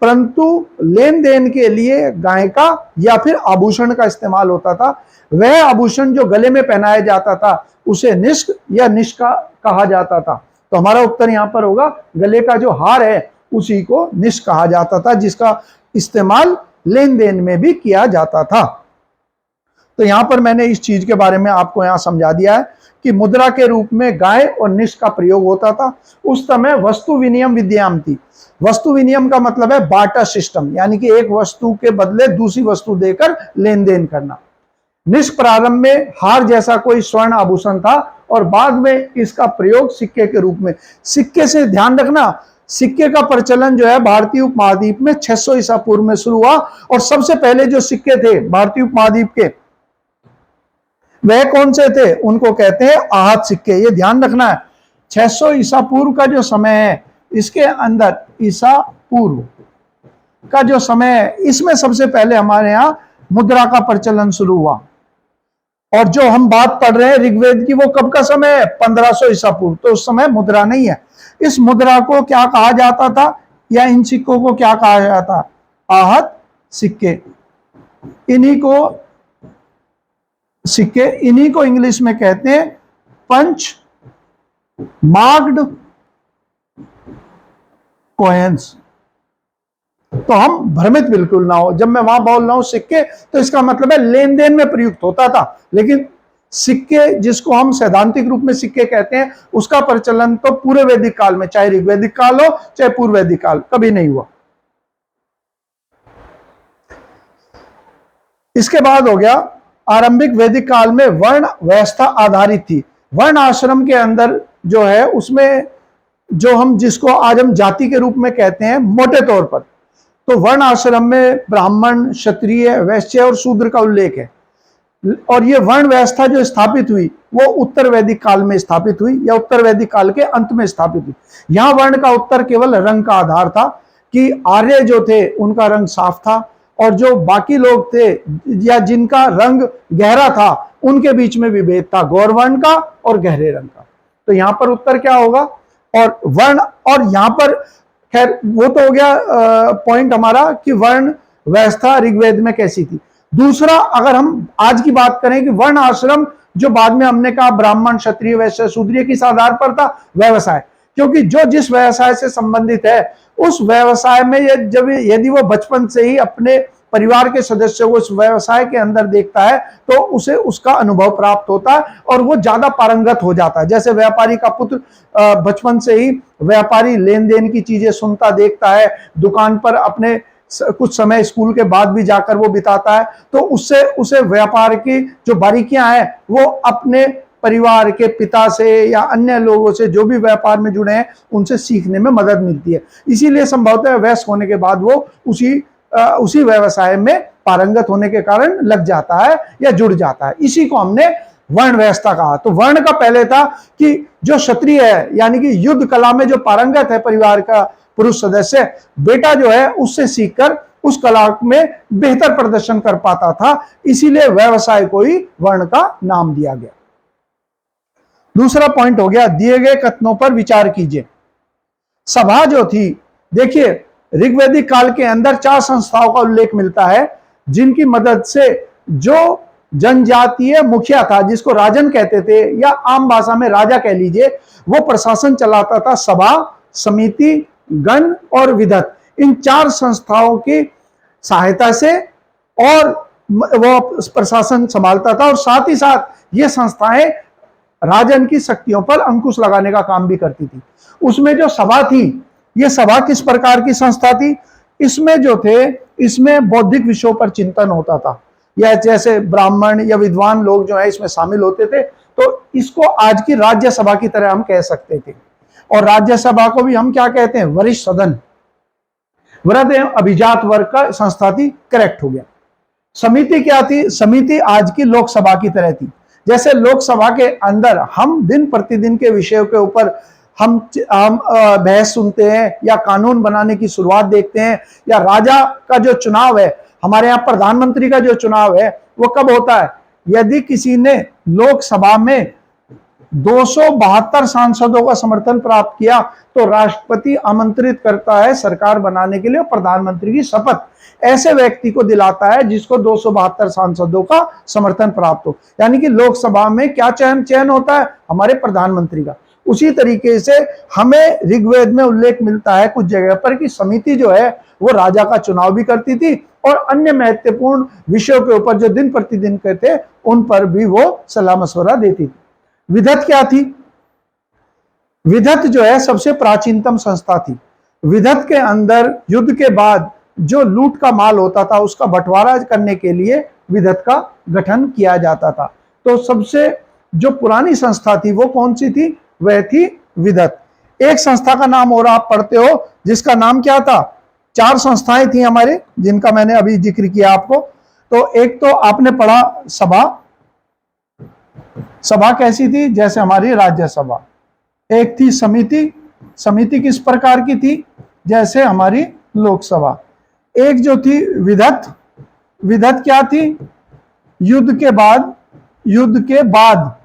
A: परंतु लेन देन के लिए गाय का या फिर आभूषण का इस्तेमाल होता था। वह आभूषण जो गले में पहनाया जाता था उसे निष्क या निष्का कहा जाता था। तो हमारा उत्तर यहां पर होगा, गले का जो हार है उसी को निष्क कहा जाता था, जिसका इस्तेमाल लेन देन में भी किया जाता था। तो यहां पर मैंने इस चीज के बारे में आपको यहां समझा दिया है कि मुद्रा के रूप में गाय और निष्क का प्रयोग होता था। उस समय वस्तु विनिमय विद्यमान थी। वस्तु विनिमय का मतलब है बार्टर सिस्टम, यानी कि एक वस्तु के बदले दूसरी वस्तु देकर लेन देन करना। निष्क प्रारंभ में हार जैसा कोई स्वर्ण आभूषण था और बाद में इसका प्रयोग सिक्के के रूप में। सिक्के से ध्यान रखना, सिक्के का प्रचलन जो है भारतीय उपमहाद्वीप में 600 ईसा पूर्व में शुरू हुआ, और सबसे पहले जो सिक्के थे भारतीय उपमहाद्वीप के वह कौन से थे, उनको कहते हैं आहत सिक्के। ये ध्यान रखना है, 600 ईसा पूर्व का जो समय है, इसके अंदर ईसा पूर्व का जो समय है, इसमें सबसे पहले हमारे यहां मुद्रा का प्रचलन शुरू हुआ। और जो हम बात पढ़ रहे हैं ऋग्वेद की, वो कब का समय है, 1500 ईसा पूर्व। तो उस समय मुद्रा नहीं है। इस मुद्रा को क्या कहा जाता था, या इन सिक्कों को क्या कहा जाता, आहत सिक्के। इन्हीं को सिक्के, इन्हीं को इंग्लिश में कहते हैं पंच मार्क्ड कॉइन्स। तो हम भ्रमित बिल्कुल ना हो, जब मैं वहां बोल रहा हूं सिक्के तो इसका मतलब है लेन देन में प्रयुक्त होता था, लेकिन सिक्के जिसको हम सैद्धांतिक रूप में सिक्के कहते हैं, उसका प्रचलन तो पूरे वैदिक काल में, चाहे ऋग्वैदिक काल हो चाहे पूर्व वैदिक काल, कभी नहीं हुआ। इसके बाद हो गया, आरंभिक वैदिक काल में वर्ण व्यवस्था आधारित थी। वर्ण आश्रम के अंदर जो है उसमें जो हम जिसको आज हम जाति के रूप में कहते हैं मोटे तौर पर, तो वर्ण आश्रम में ब्राह्मण, क्षत्रिय, वैश्य और शूद्र का उल्लेख है। और ये वर्ण व्यवस्था जो स्थापित हुई वो उत्तर वैदिक काल में स्थापित हुई, या उत्तर वैदिक काल के अंत में स्थापित हुई। यहां वर्ण का उत्तर केवल रंग का आधार था कि आर्य जो थे उनका रंग साफ था, और जो बाकी लोग थे या जिनका रंग गहरा था उनके बीच में विभेद था, गौरवर्ण का और गहरे रंग का। तो यहां पर उत्तर क्या होगा, और वर्ण, और यहां पर खैर वो तो हो गया पॉइंट हमारा कि वर्ण व्यवस्था ऋग्वेद में कैसी थी। दूसरा, अगर हम आज की बात करें कि वर्ण आश्रम जो बाद में हमने कहा ब्राह्मण, क्षत्रिय, वैश्य, शूद्र किस आधार पर था, व्यवसाय। क्योंकि जो जिस व्यवसाय से संबंधित है उस व्यवसाय में जब यदि वो बचपन से ही अपने परिवार के सदस्यों को उस व्यवसाय के अंदर देखता है तो उसे उसका अनुभव प्राप्त होता है और वो ज्यादा पारंगत हो जाता है। जैसे व्यापारी का पुत्र बचपन से ही व्यापारी लेन देन की चीजें सुनता देखता है, दुकान पर अपने कुछ समय स्कूल के बाद भी जाकर वो बिताता है, तो उससे उसे व्यापार की जो बारीकियां हैं वो अपने परिवार के पिता से या अन्य लोगों से जो भी व्यापार में जुड़े हैं उनसे सीखने में मदद मिलती है। इसीलिए संभवतः वयस्क होने के बाद वो उसी व्यवसाय में पारंगत होने के कारण लग जाता है या जुड़ जाता है। इसी को हमने वर्ण व्यवस्था कहा। तो वर्ण का पहले था कि जो क्षत्रिय है यानी कि युद्ध कला में जो पारंगत है परिवार का पुरुष सदस्य, बेटा जो है उससे सीखकर उस कला में बेहतर प्रदर्शन कर पाता था, इसीलिए व्यवसाय को ही वर्ण का नाम दिया गया। दूसरा पॉइंट हो गया, दिए गए कथनों पर विचार कीजिए। सभा जो थी, देखिए ऋग्वैदिक काल के अंदर 4 संस्थाओं का उल्लेख मिलता है जिनकी मदद से जो जनजातीय मुखिया था, जिसको राजन कहते थे या आम भाषा में राजा कह लीजिए, वो प्रशासन चलाता था। सभा, समिति, गण और विधत, इन 4 संस्थाओं की सहायता से और वो प्रशासन संभालता था, और साथ ही साथ ये संस्थाएं राजन की शक्तियों पर अंकुश लगाने का काम भी करती थी। उसमें जो सभा थी, ये सभा किस प्रकार की संस्था थी? इसमें जो थे, इसमें बौद्धिक विषयों पर चिंतन होता था, या जैसे ब्राह्मण या विद्वान लोग जो है इसमें शामिल होते थे। तो इसको आज की राज्यसभा की तरह हम कह सकते थे। और राज्यसभा को भी हम क्या कहते हैं? वरिष्ठ सदन, वृद्ध एवं अभिजात वर्ग का संस्था थी। करेक्ट हो गया। समिति क्या थी? समिति आज की लोकसभा की तरह थी। जैसे लोकसभा के अंदर हम दिन प्रतिदिन के विषयों के ऊपर हम बहस सुनते हैं, या कानून बनाने की शुरुआत देखते हैं, या राजा का जो चुनाव है, हमारे यहाँ प्रधानमंत्री का जो चुनाव है वो कब होता है? यदि किसी ने लोकसभा में 272 सांसदों का समर्थन प्राप्त किया तो राष्ट्रपति आमंत्रित करता है सरकार बनाने के लिए, प्रधानमंत्री की शपथ ऐसे व्यक्ति को दिलाता है जिसको 272 सांसदों का समर्थन प्राप्त हो। यानी कि लोकसभा में क्या चयन होता है? हमारे प्रधानमंत्री का। उसी तरीके से हमें ऋग्वेद में उल्लेख मिलता है कुछ जगह पर कि समिति जो है वो राजा का चुनाव भी करती थी, और अन्य महत्वपूर्ण विषयों के ऊपर जो दिन प्रतिदिन के थे उन पर भी वो सलाह मशवरा देती थी। विधत क्या थी? विधत जो है सबसे प्राचीनतम संस्था थी। विधत के अंदर युद्ध के बाद जो लूट का माल होता था उसका बंटवारा करने के लिए विधत का गठन किया जाता था। तो सबसे जो पुरानी संस्था थी वो कौन सी थी? वह थी विधत। एक संस्था का नाम और आप पढ़ते हो जिसका नाम क्या था? 4 संस्थाएं थी हमारे जिनका मैंने अभी जिक्र किया आपको। तो एक तो आपने पढ़ा सभा। सभा कैसी थी? जैसे हमारी राज्यसभा। एक थी समिति। समिति किस प्रकार की थी? जैसे हमारी लोकसभा। एक जो थी विधत। विधत क्या थी? युद्ध के बाद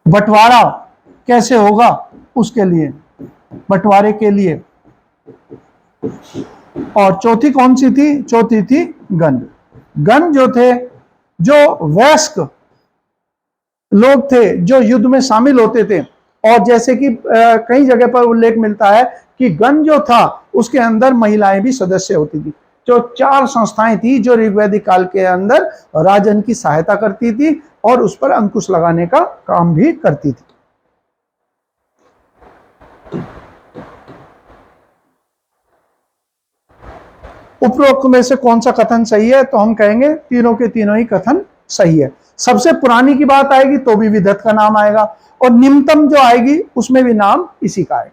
A: बंटवारा कैसे होगा उसके लिए, बंटवारे के लिए। और चौथी कौन सी थी? चौथी थी गण। गण जो थे, जो वयस्क लोग थे जो युद्ध में शामिल होते थे। और जैसे कि कई जगह पर उल्लेख मिलता है कि गण जो था उसके अंदर महिलाएं भी सदस्य होती थी। जो 4 संस्थाएं थी जो ऋग्वैदिक काल के अंदर राजन की सहायता करती थी और उस पर अंकुश लगाने का काम भी करती थी। उपरोक्त में से कौन सा कथन सही है? तो हम कहेंगे तीनों के तीनों ही कथन सही है। सबसे पुरानी की बात आएगी तो भी विधत का नाम आएगा, और निम्नतम जो आएगी उसमें भी नाम इसी का आएगा।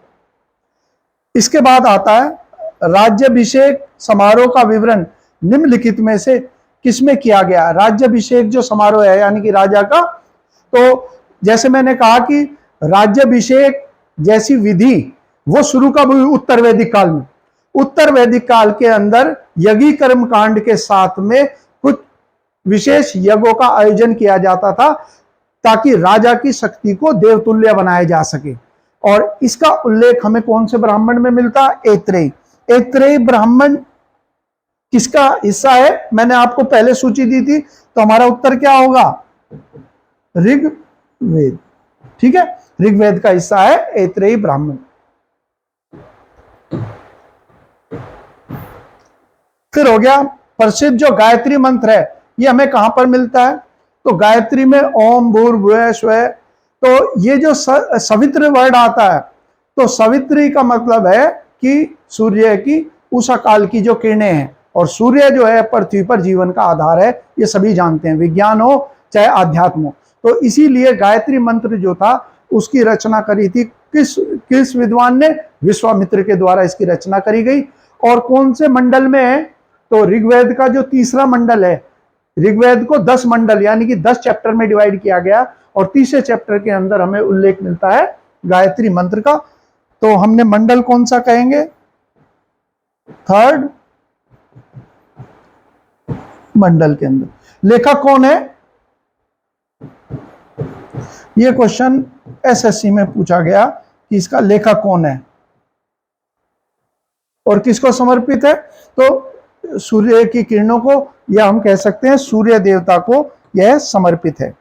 A: इसके बाद आता है राज्याभिषेक समारोह का विवरण निम्नलिखित में से किसमें किया गया? राज्याभिषेक जो समारोह है यानी कि राजा का, तो जैसे मैंने कहा कि राज्याभिषेक जैसी विधि वो शुरू कब हुई? उत्तर वैदिक काल में। उत्तर वैदिक काल के अंदर यज्ञ कर्म कांड के साथ में कुछ विशेष यज्ञों का आयोजन किया जाता था ताकि राजा की शक्ति को देवतुल्य बनाया जा सके। और इसका उल्लेख हमें कौन से ब्राह्मण में मिलता? ऐत्रेयी। ऐत्रेयी ब्राह्मण किसका हिस्सा है? मैंने आपको पहले सूची दी थी, तो हमारा उत्तर क्या होगा? ऋग्वेद। ठीक है, ऋग्वेद का हिस्सा है ऐत्रेयी ब्राह्मण। फिर हो गया प्रसिद्ध जो गायत्री मंत्र है, ये हमें कहां पर मिलता है? तो गायत्री में ओम भूर्भुवः स्वः। तो ये जो सवित्र वर्ड आता है, तो सवित्री का मतलब है कि सूर्य की उषा काल की जो किरणें हैं, और सूर्य जो है पृथ्वी पर जीवन का आधार है, ये सभी जानते हैं, विज्ञान हो चाहे आध्यात्म हो। तो इसीलिए गायत्री मंत्र जो था उसकी रचना करी थी किस विद्वान ने? विश्वामित्र के द्वारा इसकी रचना करी गई। और कौन से मंडल में है? तो ऋग्वेद का जो तीसरा मंडल है, ऋग्वेद को 10 मंडल यानी कि 10 चैप्टर में डिवाइड किया गया, और तीसरे चैप्टर के अंदर हमें उल्लेख मिलता है गायत्री मंत्र का। तो हमने मंडल कौन सा कहेंगे? 3rd मंडल के अंदर लेखक कौन है? यह क्वेश्चन एसएससी में पूछा गया कि इसका लेखक कौन है और किसको समर्पित है? तो सूर्य की किरणों को, या हम कह सकते हैं सूर्य देवता को यह समर्पित है।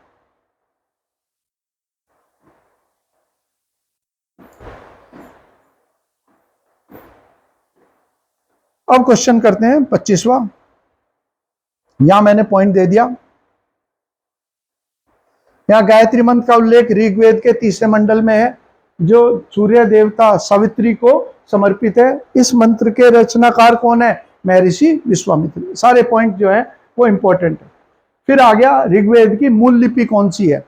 A: अब क्वेश्चन करते हैं 25वां। यहां मैंने पॉइंट दे दिया। यहाँ गायत्री मंत्र का उल्लेख ऋग्वेद के 3 मंडल में है, जो सूर्य देवता सावित्री को समर्पित है। इस मंत्र के रचनाकार कौन है? महर्षि विश्वामित्र। सारे पॉइंट जो है वो इंपॉर्टेंट है। फिर आ गया ऋग्वेद की मूल लिपि कौन सी है?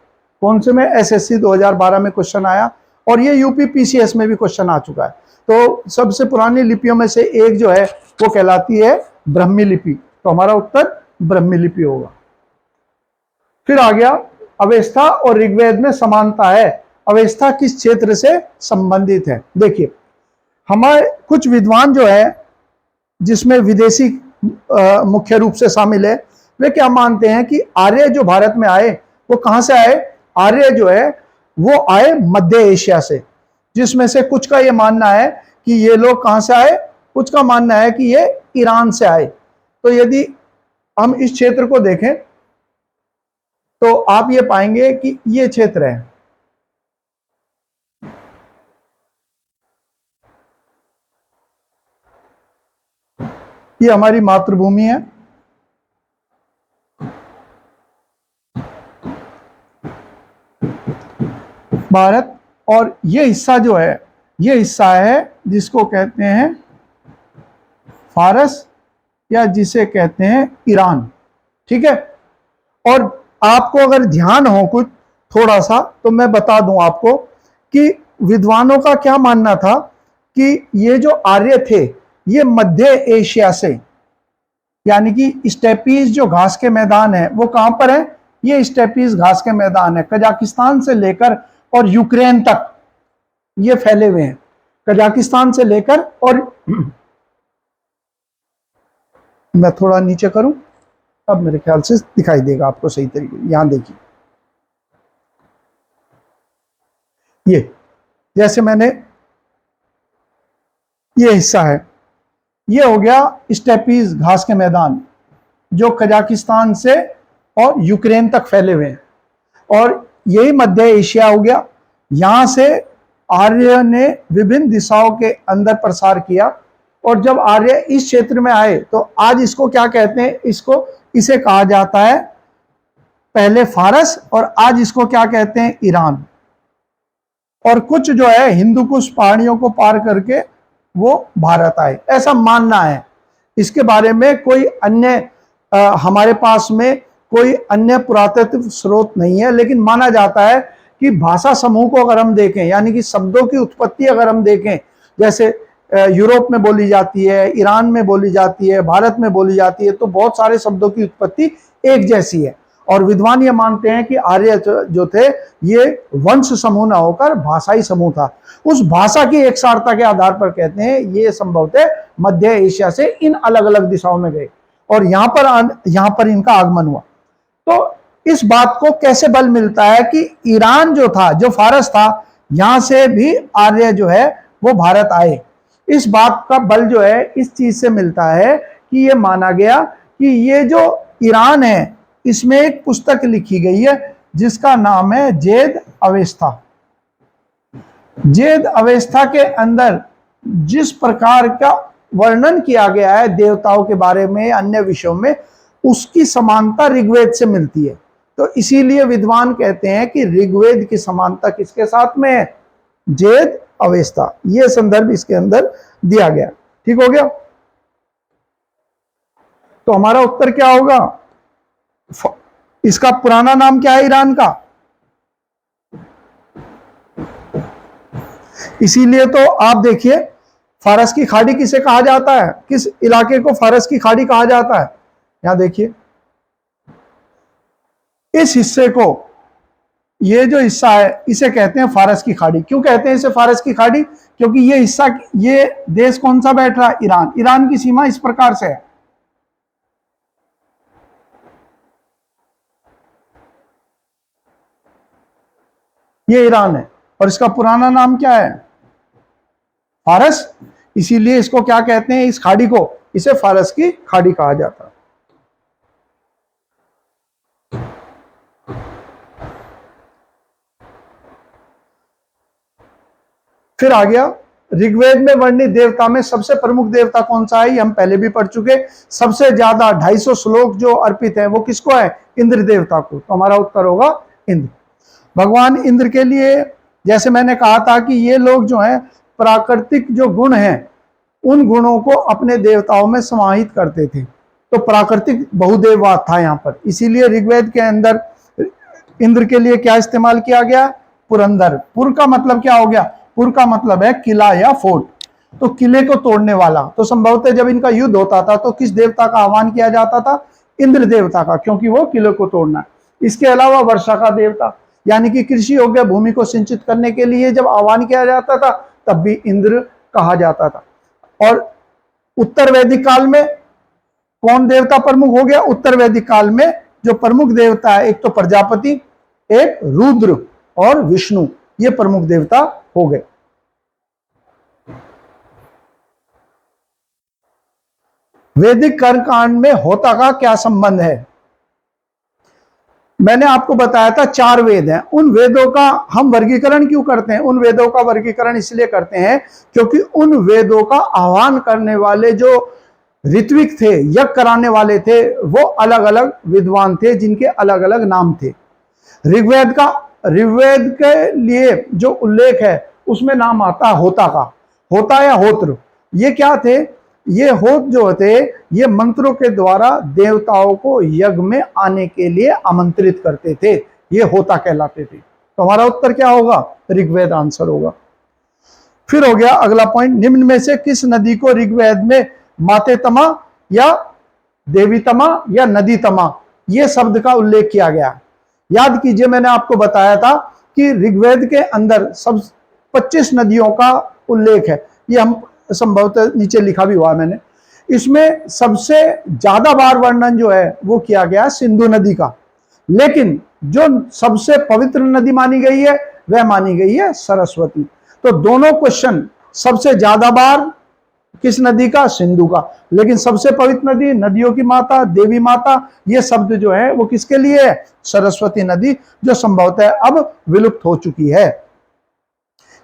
A: कौन से में एसएससी 2012 में क्वेश्चन आया, और ये यूपी पीसीएस में भी क्वेश्चन आ चुका है। तो सबसे पुरानी लिपियों में से एक जो है वो कहलाती है ब्राह्मी लिपि। तो हमारा उत्तर ब्राह्मी लिपि होगा। फिर आ गया अवेस्था और ऋग्वेद में समानता है। अवेस्था किस क्षेत्र से संबंधित है? देखिए, हमारे कुछ विद्वान जो है, जिसमें विदेशी मुख्य रूप से शामिल है, वे क्या मानते हैं कि आर्य जो भारत में आए वो कहां से आए? आर्य जो है वो आए मध्य एशिया से, जिसमें से कुछ का ये मानना है कि ये लोग कहां से आए, कुछ का मानना है कि ये ईरान से आए। तो यदि हम इस क्षेत्र को देखें तो आप ये पाएंगे कि ये क्षेत्र है, ये हमारी मातृभूमि है। भारत, और ये हिस्सा जो है, ये हिस्सा है जिसको कहते हैं फारस, या जिसे कहते हैं ईरान। ठीक है। और आपको अगर ध्यान हो कुछ थोड़ा सा, तो मैं बता दूं आपको कि विद्वानों का क्या मानना था कि ये जो आर्य थे ये मध्य एशिया से, यानी कि स्टेपीज जो घास के मैदान है वो कहां पर है? ये स्टेपीज घास के मैदान है, कजाकिस्तान से लेकर और यूक्रेन तक ये फैले हुए हैं। कजाकिस्तान से लेकर, और मैं थोड़ा नीचे करूं, अब मेरे ख्याल से दिखाई देगा आपको सही तरीके। यहां देखिए, ये जैसे मैंने, ये हिस्सा है, ये हो गया स्टेपीज घास के मैदान, जो कजाकिस्तान से और यूक्रेन तक फैले हुए हैं, और यही मध्य एशिया हो गया। यहां से आर्य ने विभिन्न दिशाओं के अंदर प्रसार किया, और जब आर्य इस क्षेत्र में आए तो आज इसको क्या कहते हैं? इसे कहा जाता है पहले फारस, और आज इसको क्या कहते हैं? ईरान। और कुछ जो है हिंदू कुश पहाड़ियों को पार करके वो भारत आए, ऐसा मानना है। इसके बारे में कोई अन्य हमारे पास में कोई अन्य पुरातत्व स्रोत नहीं है, लेकिन माना जाता है कि भाषा समूह को अगर हम देखें, यानी कि शब्दों की उत्पत्ति अगर हम देखें, जैसे यूरोप में बोली जाती है, ईरान में बोली जाती है, भारत में बोली जाती है, तो बहुत सारे शब्दों की उत्पत्ति एक जैसी है। और विद्वान ये मानते हैं कि आर्य जो थे ये वंश समूह न होकर भाषाई समूह था। उस भाषा की एकसारता के आधार पर कहते हैं ये संभवतः मध्य एशिया से इन अलग अलग दिशाओं में गए, और यहां पर इनका आगमन हुआ। तो इस बात को कैसे बल मिलता है कि ईरान जो था, जो फारस था, यहां से भी आर्य जो है वो भारत आए? इस बात का बल जो है इस चीज से मिलता है कि ये माना गया कि ये जो ईरान है, इसमें एक पुस्तक लिखी गई है जिसका नाम है जेद अवेस्था। जेद अवेस्था के अंदर जिस प्रकार का वर्णन किया गया है देवताओं के बारे में, अन्य विषयों में, उसकी समानता ऋग्वेद से मिलती है। तो इसीलिए विद्वान कहते हैं कि ऋग्वेद की समानता किसके साथ में है? जेद अवेस्था। यह संदर्भ इसके अंदर दिया गया। ठीक हो गया। तो हमारा उत्तर क्या होगा? इसका पुराना नाम क्या है ईरान का? इसीलिए तो आप देखिए, फारस की खाड़ी किसे कहा जाता है? किस इलाके को फारस की खाड़ी कहा जाता है? यहां देखिए, इस हिस्से को, ये जो हिस्सा है इसे कहते हैं फारस की खाड़ी। क्यों कहते हैं इसे फारस की खाड़ी? क्योंकि ये हिस्सा, ये देश कौन सा बैठ रहा है? ईरान। ईरान की सीमा इस प्रकार से है। ये ईरान है, और इसका पुराना नाम क्या है? फारस। इसीलिए इसको क्या कहते हैं, इस खाड़ी को, इसे फारस की खाड़ी कहा जाता है। फिर आ गया ऋग्वेद में वर्णित देवता में सबसे प्रमुख देवता कौन सा है, ये हम पहले भी पढ़ चुके। सबसे ज्यादा 250 श्लोक जो अर्पित है वो किसको है, इंद्र देवता को। तो हमारा उत्तर होगा इंद्र। भगवान इंद्र के लिए, जैसे मैंने कहा था कि ये लोग जो हैं प्राकृतिक जो गुण हैं उन गुणों को अपने देवताओं में समाहित करते थे। तो प्राकृतिक बहुदेववाद था यहाँ पर, इसीलिए ऋग्वेद के अंदर इंद्र के लिए क्या इस्तेमाल किया गया, पुरंदर। पुर का मतलब क्या हो गया, पुर का मतलब है किला या फोर्ट, तो किले को तोड़ने वाला। तो संभवतः जब इनका युद्ध होता था तो किस देवता का आह्वान किया जाता था, इंद्र देवता का, क्योंकि वो किले को तोड़ना है। इसके अलावा वर्षा का देवता, यानी कि कृषि योग्य भूमि को सिंचित करने के लिए जब आह्वान किया जाता था तब भी इंद्र कहा जाता था। और उत्तर वैदिक काल में कौन देवता प्रमुख हो गया, उत्तर वैदिक काल में जो प्रमुख देवता है, एक तो प्रजापति, एक रुद्र और विष्णु, ये प्रमुख देवता हो गए। वैदिक कर्मकांड में होता का क्या संबंध है, मैंने आपको बताया था 4 वेद हैं। उन वेदों का हम वर्गीकरण क्यों करते हैं, उन वेदों का वर्गीकरण इसलिए करते हैं क्योंकि उन वेदों का आह्वान करने वाले जो ऋत्विक थे, यज्ञ कराने वाले थे, वो अलग अलग विद्वान थे जिनके अलग अलग नाम थे। ऋग्वेद के लिए जो उल्लेख है उसमें नाम आता होता का, होता या होत्र। ये क्या थे, ये होत जो थे ये मंत्रों के द्वारा देवताओं को यज्ञ में आने के लिए आमंत्रित करते थे, ये होता कहलाते थे। तो हमारा उत्तर क्या होगा, ऋग्वेद आंसर होगा। फिर हो गया अगला पॉइंट, निम्न में से किस नदी को ऋग्वेद में मातेतमा या देवीतमा या नदीतमा ये शब्द का उल्लेख किया गया। याद कीजिए मैंने आपको बताया था कि ऋग्वेद के अंदर सब 25 नदियों का उल्लेख है, ये हम संभवतः नीचे लिखा भी हुआ मैंने। इसमें सबसे ज्यादा बार वर्णन जो है वो किया गया सिंधु नदी का, लेकिन जो सबसे पवित्र नदी मानी गई है वह मानी गई है सरस्वती। तो दोनों क्वेश्चन, सबसे ज्यादा बार किस नदी का, सिंधु का, लेकिन सबसे पवित्र नदी, नदियों की माता, देवी माता, ये शब्द जो है वो किसके लिए है, सरस्वती नदी, जो संभवतः अब विलुप्त हो चुकी है।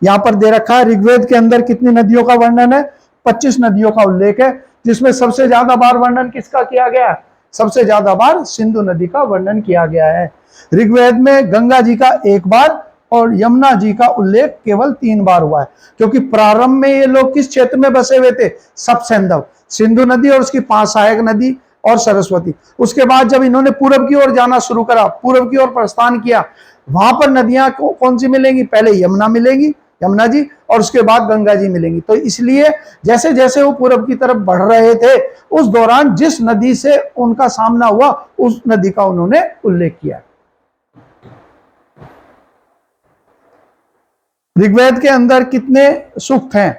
A: यहां पर दे रखा है ऋग्वेद के अंदर कितनी नदियों का वर्णन है, 25 नदियों का उल्लेख है, जिसमें सबसे ज्यादा बार वर्णन किसका किया गया है, सबसे ज्यादा बार सिंधु नदी का वर्णन किया गया है। ऋग्वेद में गंगा जी का 1 बार और यमुना जी का उल्लेख केवल 3 बार हुआ है, क्योंकि प्रारंभ में ये लोग किस क्षेत्र में बसे हुए थे, सब सिंधु, सिंधु नदी और उसकी 5 सहायक नदी और सरस्वती। उसके बाद जब इन्होंने पूर्व की ओर जाना शुरू करा, पूर्व की ओर प्रस्थान किया, वहां पर नदियां कौन सी मिलेंगी, पहले यमुना मिलेगी, यमुना जी, और उसके बाद गंगा जी मिलेंगी। तो इसलिए जैसे जैसे वो पूर्व की तरफ बढ़ रहे थे उस दौरान जिस नदी से उनका सामना हुआ उस नदी का उन्होंने उल्लेख किया। ऋग्वेद के अंदर कितने सूक्त हैं,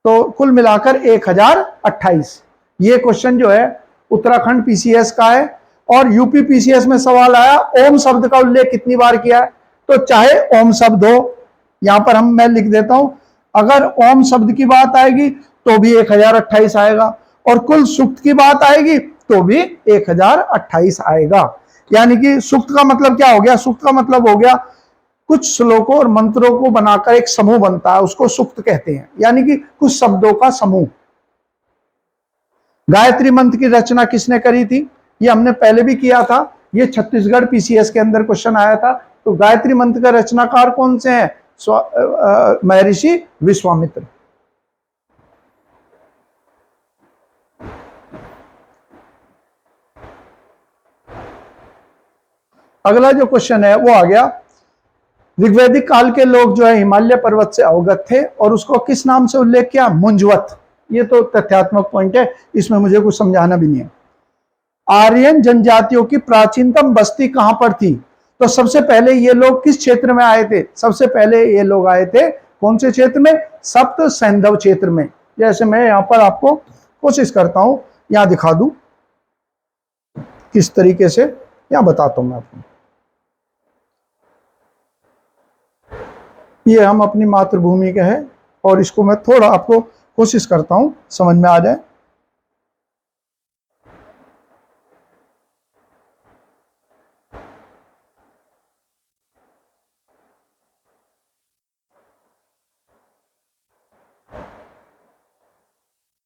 A: तो कुल मिलाकर 1028। ये क्वेश्चन जो है उत्तराखंड पीसीएस का है, और यूपी पीसीएस में सवाल आया ओम शब्द का उल्लेख कितनी बार किया है, तो चाहे ओम शब्द हो, यहां पर मैं लिख देता हूं, अगर ओम शब्द की बात आएगी तो भी 1028 आएगा, और कुल सूक्त की बात आएगी तो भी 1028 आएगा। यानी कि सूक्त का मतलब क्या हो गया, सूक्त का मतलब हो गया कुछ श्लोकों और मंत्रों को बनाकर एक समूह बनता है, उसको सूक्त कहते हैं, यानी कि कुछ शब्दों का समूह। गायत्री मंत्र की रचना किसने करी थी, ये हमने पहले भी किया था, ये छत्तीसगढ़ पीसीएस के अंदर क्वेश्चन आया था। तो गायत्री मंत्र का रचनाकार कौन से हैं, महर्षि विश्वामित्र। अगला जो क्वेश्चन है वो आ गया, ऋग्वैदिक काल के लोग जो है हिमालय पर्वत से अवगत थे और उसको किस नाम से उल्लेख किया, मुंजवत। ये तो तथ्यात्मक पॉइंट है, इसमें मुझे कुछ समझाना भी नहीं है। आर्यन जनजातियों की प्राचीनतम बस्ती कहां पर थी, तो सबसे पहले ये लोग किस क्षेत्र में आए थे, सबसे पहले ये लोग आए थे कौन से क्षेत्र में, सप्त सैंधव क्षेत्र में। जैसे मैं यहां पर आपको कोशिश करता हूं यहां दिखा दूं किस तरीके से, यहां बताता हूं मैं आपको। ये हम अपनी मातृभूमि के हैं और इसको मैं थोड़ा आपको कोशिश करता हूं समझ में आ जाए।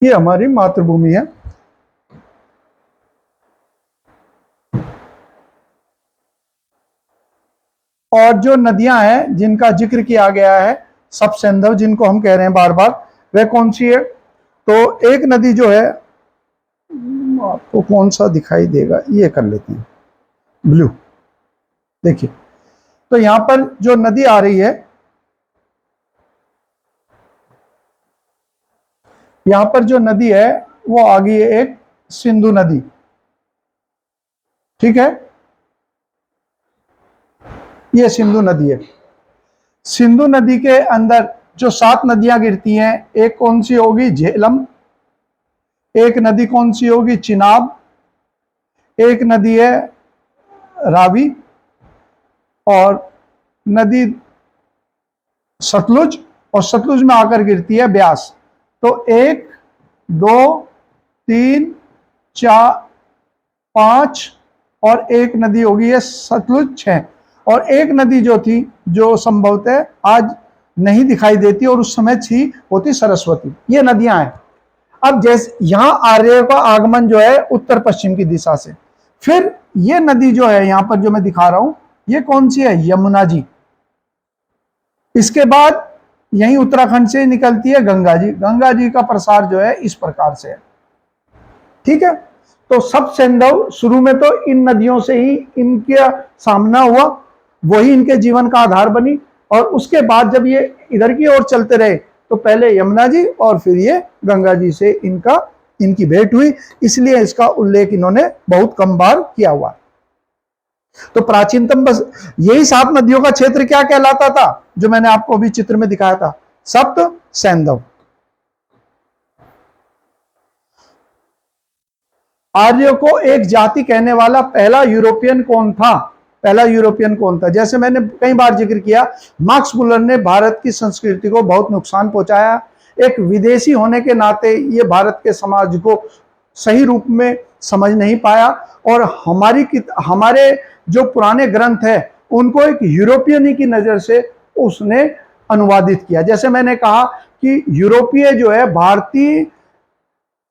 A: ये हमारी मातृभूमि है। और जो नदियां हैं जिनका जिक्र किया गया है, सब सिंधु जिनको हम कह रहे हैं बार बार, वह कौन सी है? तो एक नदी जो है, आपको कौन सा दिखाई देगा, ये कर लेते हैं, ब्लू। देखिए, तो यहां पर जो नदी आ रही है, यहां पर जो नदी है वो आ गई है एक सिंधु नदी। ठीक है, ये सिंधु नदी है। सिंधु नदी के अंदर जो 7 नदियां गिरती हैं, एक कौन सी होगी? झेलम। एक नदी कौन सी होगी? चिनाब। एक नदी है रावी। और नदी सतलुज, और सतलुज में आकर गिरती है ब्यास। तो 1 2 3 4 5, और एक नदी होगी है सतलुज 6। और एक नदी जो थी, जो संभवतः आज नहीं दिखाई देती और उस समय थी, वो थी सरस्वती। ये नदियां हैं। अब जैसे यहां आर्य का आगमन जो है उत्तर पश्चिम की दिशा से, फिर ये नदी जो है यहां पर जो मैं दिखा रहा हूं, ये कौन सी है? यमुना जी। इसके बाद यहीं उत्तराखंड से निकलती है गंगा जी। गंगा जी का प्रसार जो है इस प्रकार से है। ठीक है, तो सब सिंधु शुरू में तो इन नदियों से ही इनका सामना हुआ, वही इनके जीवन का आधार बनी। और उसके बाद जब ये इधर की ओर चलते रहे, तो पहले यमुना जी और फिर ये गंगा जी से इनकी भेंट हुई। इसलिए इसका उल्लेख इन्होंने बहुत कम बार किया हुआ। तो प्राचीनतम बस यही 7 नदियों का क्षेत्र क्या कहलाता था, जो मैंने आपको अभी चित्र में दिखाया था? सप्त सैंधव। आर्य को एक जाति कहने वाला पहला यूरोपियन कौन था? पहला यूरोपियन कौन था? जैसे मैंने कई बार जिक्र किया, मार्क्स मुलर ने भारत की संस्कृति को बहुत नुकसान पहुंचाया। एक विदेशी होने के नाते ये भारत के समाज को सही रूप में समझ नहीं पाया, और हमारे जो पुराने ग्रंथ है उनको एक यूरोपियनी की नजर से उसने अनुवादित किया। जैसे मैंने कहा कि यूरोपीय जो है भारतीय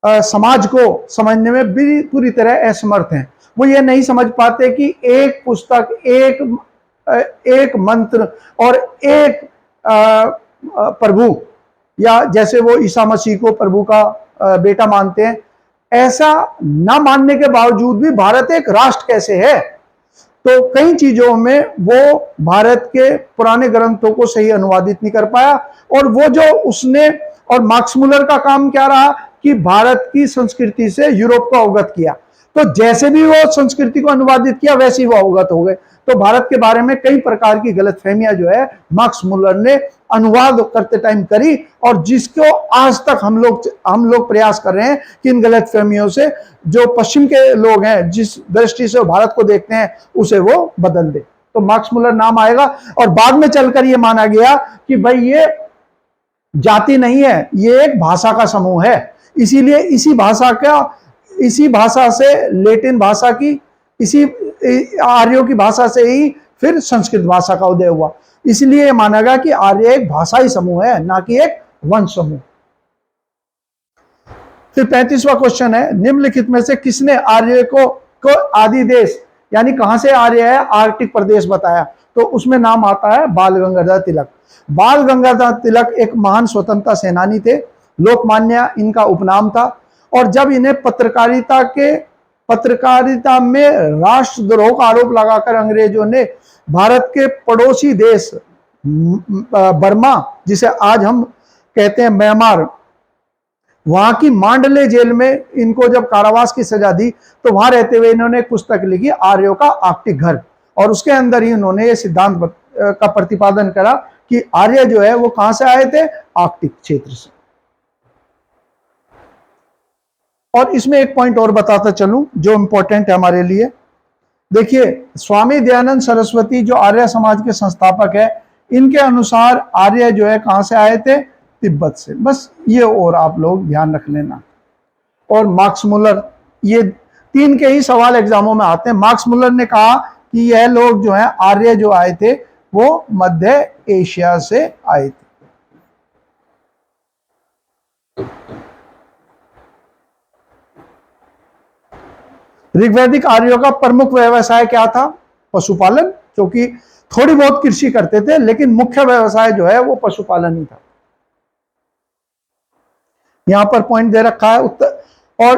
A: समाज को समझने में भी पूरी तरह असमर्थ हैं। वो ये नहीं समझ पाते कि एक पुस्तक, एक मंत्र और एक प्रभु, या जैसे वो ईसा मसीह को प्रभु का बेटा मानते हैं, ऐसा ना मानने के बावजूद भी भारत एक राष्ट्र कैसे है? तो कई चीजों में वो भारत के पुराने ग्रंथों को सही अनुवादित नहीं कर पाया। और वो जो उसने, और मार्क्स मुलर का काम क्या रहा कि भारत की संस्कृति से यूरोप को अवगत किया। तो जैसे भी वो संस्कृति को अनुवादित किया, वैसे ही वो अवगत हो गए। तो भारत के बारे में कई प्रकार की गलतफहमियां जो है मार्क्स मुलर ने अनुवाद करते टाइम करी, और जिसको आज तक हम लोग प्रयास कर रहे हैं कि इन गलतफहमियों से जो पश्चिम के लोग हैं, जिस दृष्टि से भारत को देखते हैं, उसे वो बदल दे। तो मार्क्स मुलर नाम आएगा। और बाद में चलकर ये माना गया कि भाई ये जाति नहीं है, ये एक भाषा का समूह है। इसीलिए इसी भाषा से लैटिन भाषा की, इसी आर्यों की भाषा से ही फिर संस्कृत भाषा का उदय हुआ। इसलिए माना गया कि आर्य एक भाषाई समूह है, ना कि एक वंश समूह। फिर 35वां क्वेश्चन है, निम्नलिखित में से किसने आर्य को आदि देश, यानी कहां से आर्य है, आर्कटिक प्रदेश बताया? तो उसमें नाम आता है बाल गंगाधर तिलक। बाल गंगाधर तिलक एक महान स्वतंत्रता सेनानी थे। लोकमान्य इनका उपनाम था। और जब इन्हें पत्रकारिता में राष्ट्रद्रोह का आरोप लगाकर अंग्रेजों ने भारत के पड़ोसी देश बर्मा, जिसे आज हम कहते हैं म्यांमार, वहां की मांडले जेल में इनको जब कारावास की सजा दी, तो वहां रहते हुए इन्होंने एक पुस्तक लिखी, आर्यों का आर्कटिक घर। और उसके अंदर ही उन्होंने ये सिद्धांत का प्रतिपादन करा कि आर्य जो है वो कहां से आए थे? आर्कटिक क्षेत्र से। और इसमें एक पॉइंट और बताता चलूं जो इंपॉर्टेंट है हमारे लिए। देखिए, स्वामी दयानंद सरस्वती जो आर्य समाज के संस्थापक है, इनके अनुसार आर्य जो है कहां से आए थे? तिब्बत से। बस ये और आप लोग ध्यान रख लेना। और मार्क्स मुलर, ये 3 के ही सवाल एग्जामों में आते हैं। मार्क्स मुलर ने कहा कि यह लोग जो है आर्य जो आए थे वो मध्य एशिया से आए थे। ऋग्वैदिक आर्यों का प्रमुख व्यवसाय क्या था? पशुपालन, क्योंकि थोड़ी बहुत कृषि करते थे, लेकिन मुख्य व्यवसाय जो है वो पशुपालन ही था। यहां पर पॉइंट दे रखा है। उत्तर और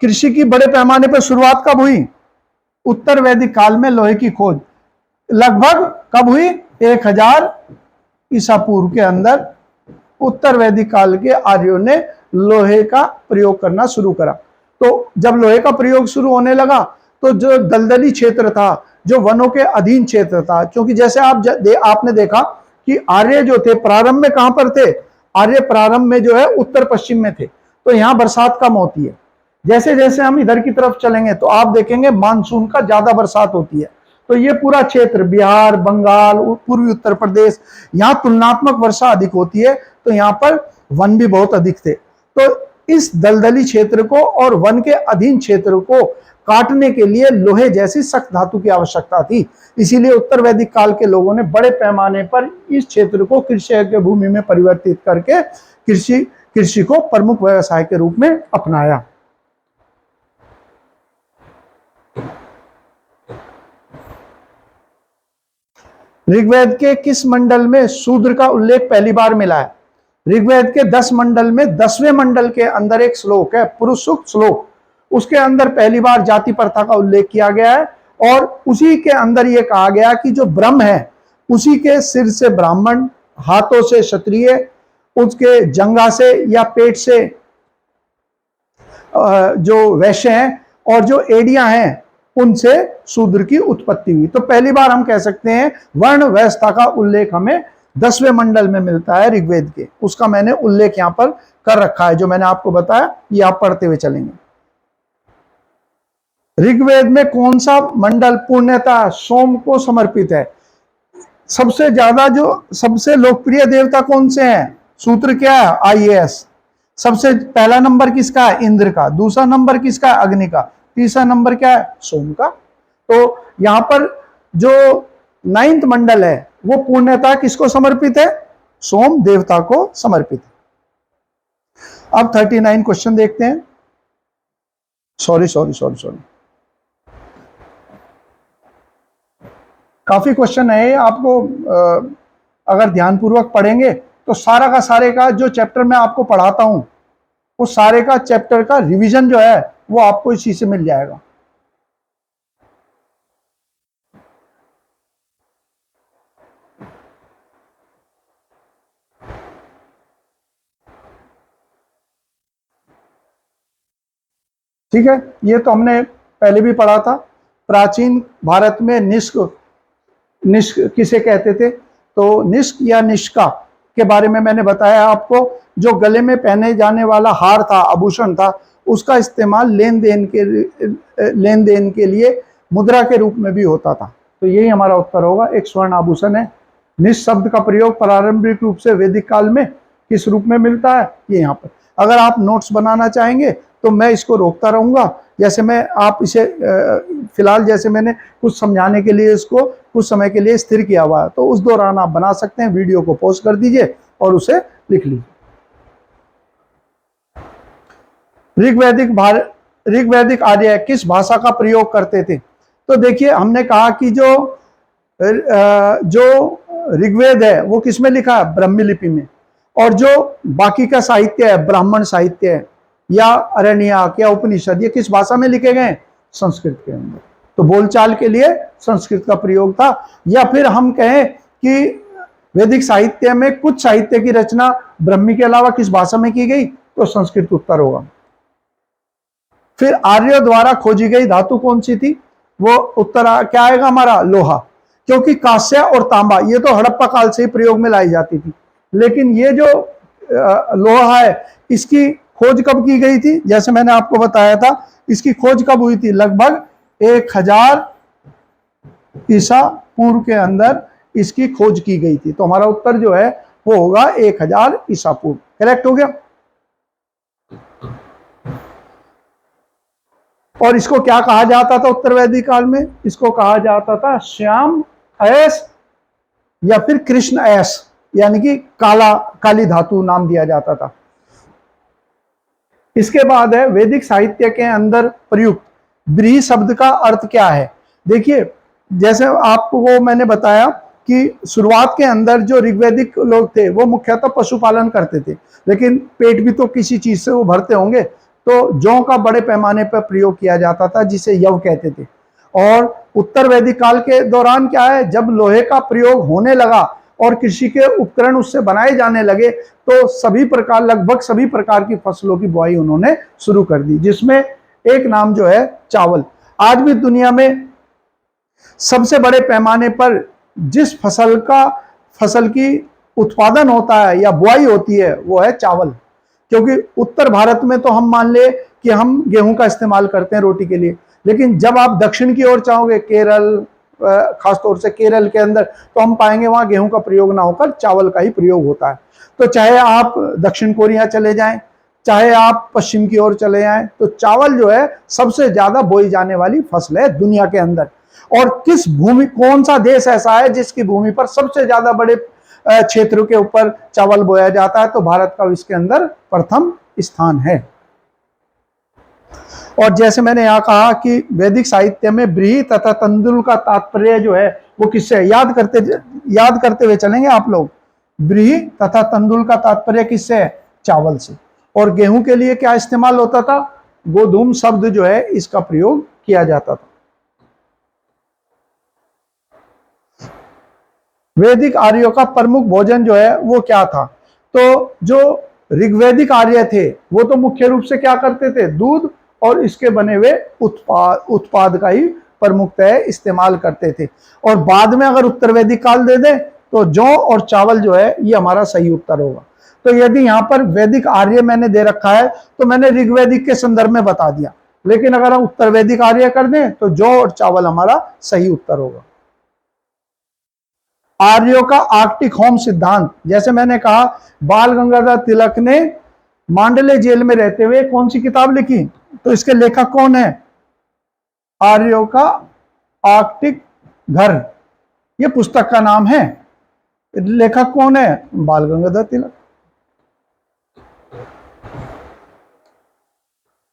A: कृषि की बड़े पैमाने पर शुरुआत कब हुई? उत्तर वैदिक काल में लोहे की खोज लगभग कब हुई? 1000 ईसा पूर्व के अंदर उत्तर वैदिक काल के आर्यों ने लोहे का प्रयोग करना शुरू करा। तो जब लोहे का प्रयोग शुरू होने लगा तो जो दलदली क्षेत्र था, जो वनों के अधीन क्षेत्र था, क्योंकि जैसे आपने देखा कि आर्य जो थे प्रारंभ में कहां पर थे? आर्य प्रारंभ में जो है उत्तर पश्चिम में थे, तो यहां बरसात कम होती है। जैसे जैसे हम इधर की तरफ चलेंगे तो आप देखेंगे मानसून का ज्यादा बरसात होती है। तो ये पूरा क्षेत्र बिहार, बंगाल, पूर्वी उत्तर प्रदेश, यहाँ तुलनात्मक वर्षा अधिक होती है, तो यहाँ पर वन भी बहुत अधिक थे। तो इस दलदली क्षेत्र को और वन के अधीन क्षेत्र को काटने के लिए लोहे जैसी सख्त धातु की आवश्यकता थी। इसीलिए उत्तर वैदिक काल के लोगों ने बड़े पैमाने पर इस क्षेत्र को कृषि के भूमि में परिवर्तित करके कृषि को प्रमुख व्यवसाय के रूप में अपनाया। ऋग्वेद के किस मंडल में शूद्र का उल्लेख पहली बार मिला है? ऋग्वेद के 10 मंडल में 10वें मंडल के अंदर एक श्लोक है, पुरुष सूक्त श्लोक, उसके अंदर पहली बार जाति प्रथा का उल्लेख किया गया है। और उसी के अंदर यह कहा गया कि जो ब्रह्म है उसी के सिर से ब्राह्मण, हाथों से क्षत्रिय, उसके जंघा से या पेट से जो वैश्य हैं, और जो एडियां हैं उनसे शूद्र की उत्पत्ति हुई। तो पहली बार हम कह सकते हैं वर्ण व्यवस्था का उल्लेख हमें 10वें मंडल में मिलता है ऋग्वेद के। उसका मैंने उल्लेख यहां पर कर रखा है, जो मैंने आपको बताया, ये आप पढ़ते हुए चलेंगे। ऋग्वेद में कौन सा मंडल पूर्णतः सोम को समर्पित है? सबसे ज्यादा जो सबसे लोकप्रिय देवता कौन से हैं? सूत्र क्या है? आईएएस। सबसे पहला नंबर किसका है? इंद्र का। दूसरा नंबर किसका है? अग्नि का। तीसरा नंबर क्या है? सोम का। तो यहां पर जो 9th मंडल है वो पूर्णतः किसको समर्पित है? सोम देवता को समर्पित है। अब 39 क्वेश्चन देखते हैं। सॉरी, काफी क्वेश्चन है आपको। अगर ध्यानपूर्वक पढ़ेंगे तो सारा का सारे का जो चैप्टर मैं आपको पढ़ाता हूं वो सारे का चैप्टर का रिवीजन जो है वो आपको इसी से मिल जाएगा। ठीक है, ये तो हमने पहले भी पढ़ा था। प्राचीन भारत में निष्क किसे कहते थे? तो निष्क या निष्का के बारे में मैंने बताया आपको। जो गले में पहने जाने वाला हार था, आभूषण था, उसका इस्तेमाल लेन देन के लिए मुद्रा के रूप में भी होता था। तो यही हमारा उत्तर होगा, एक स्वर्ण आभूषण है। निष्क शब्द का प्रयोग प्रारंभिक रूप से वैदिक काल में किस रूप में मिलता है? ये यहाँ पर। अगर आप नोट्स बनाना चाहेंगे तो मैं इसको रोकता रहूंगा। जैसे मैं आप इसे फिलहाल जैसे मैंने कुछ समझाने के लिए इसको कुछ समय के लिए स्थिर किया हुआ है, तो उस दौरान आप बना सकते हैं। वीडियो को पॉज कर दीजिए और उसे लिख लीजिए। ऋग्वैदिक आर्य किस भाषा का प्रयोग करते थे? तो देखिए, हमने कहा कि जो ऋग्वेद है वो किस में लिखा है? ब्राह्मी लिपि में। और जो बाकी का साहित्य है, ब्राह्मण साहित्य है या अरण्यक या उपनिषद, ये किस भाषा में लिखे गए? संस्कृत के अंदर। तो बोलचाल के लिए संस्कृत का प्रयोग था। या फिर हम कहें कि वैदिक साहित्य में कुछ साहित्य की रचना ब्राह्मी के अलावा किस भाषा में की गई? तो संस्कृत उत्तर होगा। फिर आर्यों द्वारा खोजी गई धातु कौन सी थी? वो उत्तर क्या आएगा हमारा? लोहा। क्योंकि कांस्य और तांबा ये तो हड़प्पा काल से ही प्रयोग में लाई जाती थी, लेकिन ये जो लोहा है इसकी खोज कब की गई थी? जैसे मैंने आपको बताया था, इसकी खोज कब हुई थी? लगभग 1000 ईसा पूर्व के अंदर इसकी खोज की गई थी। तो हमारा उत्तर जो है वो होगा 1000 ईसा पूर्व। करेक्ट हो गया। और इसको क्या कहा जाता था उत्तर वैदिक काल में? इसको कहा जाता था श्याम ऐस या फिर कृष्ण ऐस, यानी कि काली धातु नाम दिया जाता था। इसके बाद है वैदिक साहित्य के अंदर प्रयुक्त ब्रीहि शब्द का अर्थ क्या है? देखिए, जैसे आपको मैंने बताया कि शुरुआत के अंदर जो ऋग्वैदिक लोग थे वो मुख्यतः पशुपालन करते थे, लेकिन पेट भी तो किसी चीज से वो भरते होंगे, तो जौ का बड़े पैमाने पर प्रयोग किया जाता था जिसे यव कहते थे। और उत्तर वैदिक काल के दौरान क्या है, जब लोहे का प्रयोग होने लगा और कृषि के उपकरण उससे बनाए जाने लगे, तो सभी प्रकार, लगभग सभी प्रकार की फसलों की बुआई उन्होंने शुरू कर दी, जिसमें एक नाम जो है चावल। आज भी दुनिया में सबसे बड़े पैमाने पर जिस फसल की उत्पादन होता है या बुआई होती है वो है चावल। क्योंकि उत्तर भारत में तो हम मान ले कि हम गेहूं का इस्तेमाल करते हैं रोटी के लिए, लेकिन जब आप दक्षिण की ओर चाहोगे, केरल, खासतौर से केरल के अंदर, तो हम पाएंगे वहां गेहूं का प्रयोग ना होकर चावल का ही प्रयोग होता है। तो चाहे आप दक्षिण कोरिया चले जाएं, चाहे आप पश्चिम की ओर चले जाएं, तो चावल जो है सबसे ज्यादा बोई जाने वाली फसल है दुनिया के अंदर। और किस भूमि, कौन सा देश ऐसा है जिसकी भूमि पर सबसे ज्यादा बड़े क्षेत्र के ऊपर चावल बोया जाता है? तो भारत का इसके अंदर प्रथम स्थान है। और जैसे मैंने यहाँ कहा कि वैदिक साहित्य में ब्रीहि तथा तंदुल का तात्पर्य जो है वो किससे है? याद करते हुए चलेंगे आप लोग। ब्रीहि तथा तंदुल का तात्पर्य किससे है? चावल से। और गेहूं के लिए क्या इस्तेमाल होता था? गोधूम शब्द जो है इसका प्रयोग किया जाता था। वैदिक आर्यों का प्रमुख भोजन जो है वो क्या था? तो जो ऋग्वैदिक आर्य थे वो तो मुख्य रूप से क्या करते थे? दूध और इसके बने हुए उत्पाद का ही प्रमुखतः इस्तेमाल करते थे। और बाद में अगर उत्तर वैदिक काल दे दे तो जौ और चावल जो है ये हमारा सही उत्तर होगा। तो यदि यहाँ पर वैदिक आर्य मैंने दे रखा है तो मैंने ऋग्वैदिक के संदर्भ में बता दिया, लेकिन अगर हम उत्तर वैदिक आर्य कर दें तो जौ और चावल हमारा सही उत्तर होगा। आर्यों का आर्कटिक होम सिद्धांत, जैसे मैंने कहा, बाल गंगाधर तिलक ने मांडले जेल में रहते हुए कौन सी किताब लिखी? तो इसके लेखक कौन है? आर्यों का आर्कटिक घर, ये पुस्तक का नाम है। लेखक कौन है? बाल गंगाधर तिलक।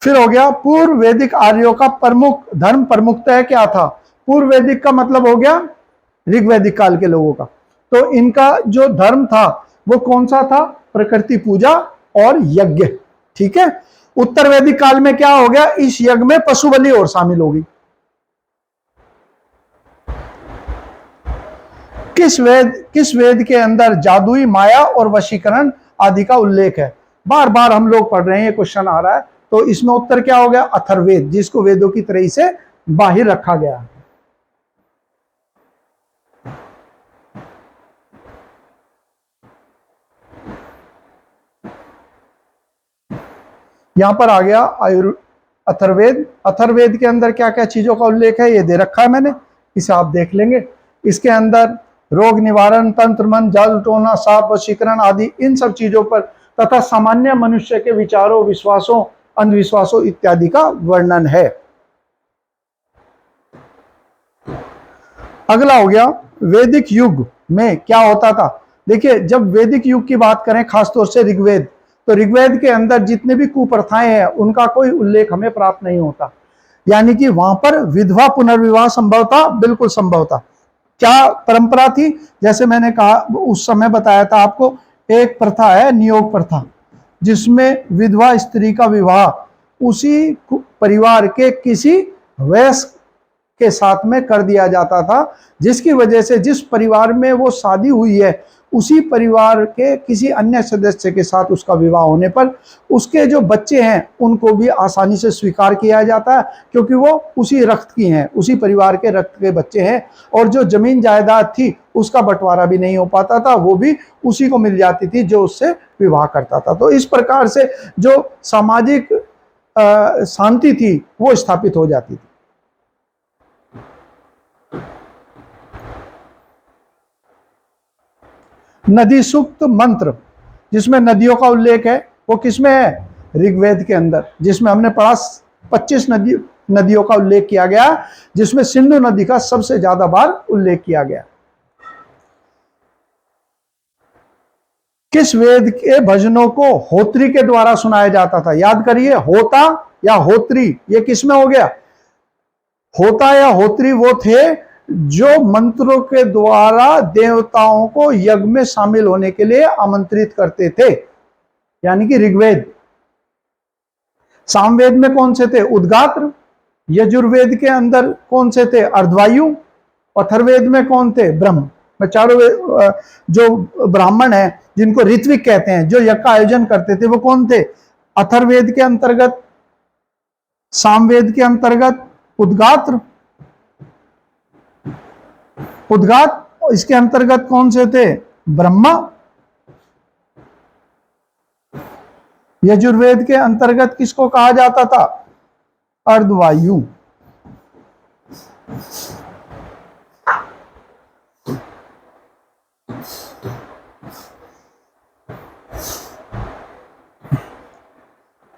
A: फिर हो गया पूर्व वैदिक आर्यों का प्रमुख धर्म प्रमुखतः क्या था? पूर्व वैदिक का मतलब हो गया ऋग्वैदिक काल के लोगों का। तो इनका जो धर्म था वो कौन सा था? प्रकृति पूजा और यज्ञ। ठीक है। उत्तर वैदिक काल में क्या हो गया? इस यज्ञ में पशु बलि और शामिल होगी। किस वेद के अंदर जादुई माया और वशीकरण आदि का उल्लेख है? बार बार हम लोग पढ़ रहे हैं, ये क्वेश्चन आ रहा है, तो इसमें उत्तर क्या हो गया? अथर्ववेद, जिसको वेदों की तरह से बाहर रखा गया। यहां पर आ गया अथर्ववेद। अथर्ववेद के अंदर क्या क्या चीजों का उल्लेख है ये दे रखा है मैंने, इसे आप देख लेंगे। इसके अंदर रोग निवारण, तंत्र मन, जादू टोना, साप वशीकरण आदि इन सब चीजों पर तथा सामान्य मनुष्य के विचारों, विश्वासों, अंधविश्वासों इत्यादि का वर्णन है। अगला हो गया वैदिक युग में क्या होता था? देखिए, जब वैदिक युग की बात करें, खासतौर से ऋग्वेद, तो ऋग्वेद के अंदर जितने भी कुप्रथाएं हैं उनका कोई उल्लेख हमें प्राप्त नहीं होता। यानी कि वहां पर विधवा पुनर्विवाह संभव था? बिल्कुल संभव था। क्या परंपरा थी? जैसे मैंने कहा, उस समय बताया था आपको, एक प्रथा है नियोग प्रथा, जिसमें विधवा स्त्री का विवाह उसी परिवार के किसी वयस्क के साथ में कर दिया जाता था, जिसकी वजह से जिस परिवार में वो शादी हुई है उसी परिवार के किसी अन्य सदस्य के साथ उसका विवाह होने पर उसके जो बच्चे हैं उनको भी आसानी से स्वीकार किया जाता है, क्योंकि वो उसी रक्त की हैं, उसी परिवार के रक्त के बच्चे हैं। और जो जमीन जायदाद थी उसका बंटवारा भी नहीं हो पाता था, वो भी उसी को मिल जाती थी जो उससे विवाह करता था। तो इस प्रकार से जो सामाजिक शांति थी वो स्थापित हो जाती थी। नदी सूक्त मंत्र, जिसमें नदियों का उल्लेख है, वो किसमें है? ऋग्वेद के अंदर, जिसमें हमने पढ़ा 25 नदियों का उल्लेख किया गया, जिसमें सिंधु नदी का सबसे ज्यादा बार उल्लेख किया गया। किस वेद के भजनों को होत्री के द्वारा सुनाया जाता था? याद करिए, होता या होत्री, ये किसमें हो गया? होता या होत्री वो थे जो मंत्रों के द्वारा देवताओं को यज्ञ में शामिल होने के लिए आमंत्रित करते थे, यानी कि ऋग्वेद। सामवेद में कौन से थे? उद्गात्र। यजुर्वेद के अंदर कौन से थे? अर्धवायु। अथर्ववेद में कौन थे? ब्रह्म। चारों जो ब्राह्मण है जिनको ऋत्विक कहते हैं, जो यज्ञ का आयोजन करते थे, वो कौन थे? अथर्ववेद के अंतर्गत, सामवेद के अंतर्गत उद्गात्र। उद्गात इसके अंतर्गत कौन से थे? ब्रह्मा। यजुर्वेद के अंतर्गत किसको कहा जाता था? अर्धवायु।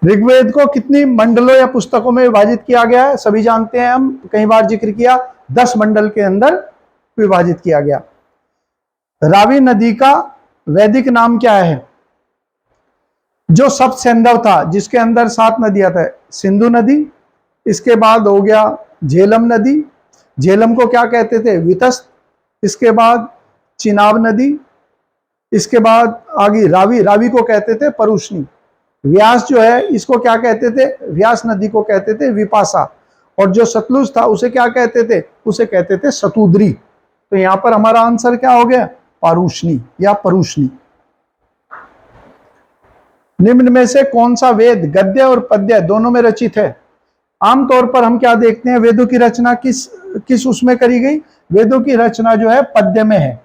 A: ऋग्वेद को कितनी मंडलों या पुस्तकों में विभाजित किया गया है? सभी जानते हैं, हम कई बार जिक्र किया, 10 मंडल के अंदर विभाजित किया गया। रावी नदी का वैदिक नाम क्या है? जो सब सिंधु था, जिसके अंदर 7 नदियां थे। सिंधु नदी, इसके बाद हो गया झेलम नदी। झेलम को क्या कहते थे? वितस्त। इसके बाद चिनाब नदी, इसके बाद आगे रावी। रावी को कहते थे परुष्णी। व्यास जो है इसको क्या कहते थे? व्यास नदी को कहते थे विपासा। और जो सतलुज था उसे क्या कहते थे? उसे कहते थे सतुद्री। तो यहां पर हमारा आंसर क्या हो गया? पारुष्णी या परुष्णी। निम्न में से कौन सा वेद गद्य और पद्य दोनों में रचित है? आमतौर पर हम क्या देखते हैं, वेदों की रचना किस उसमें करी गई? वेदों की रचना जो है पद्य में है।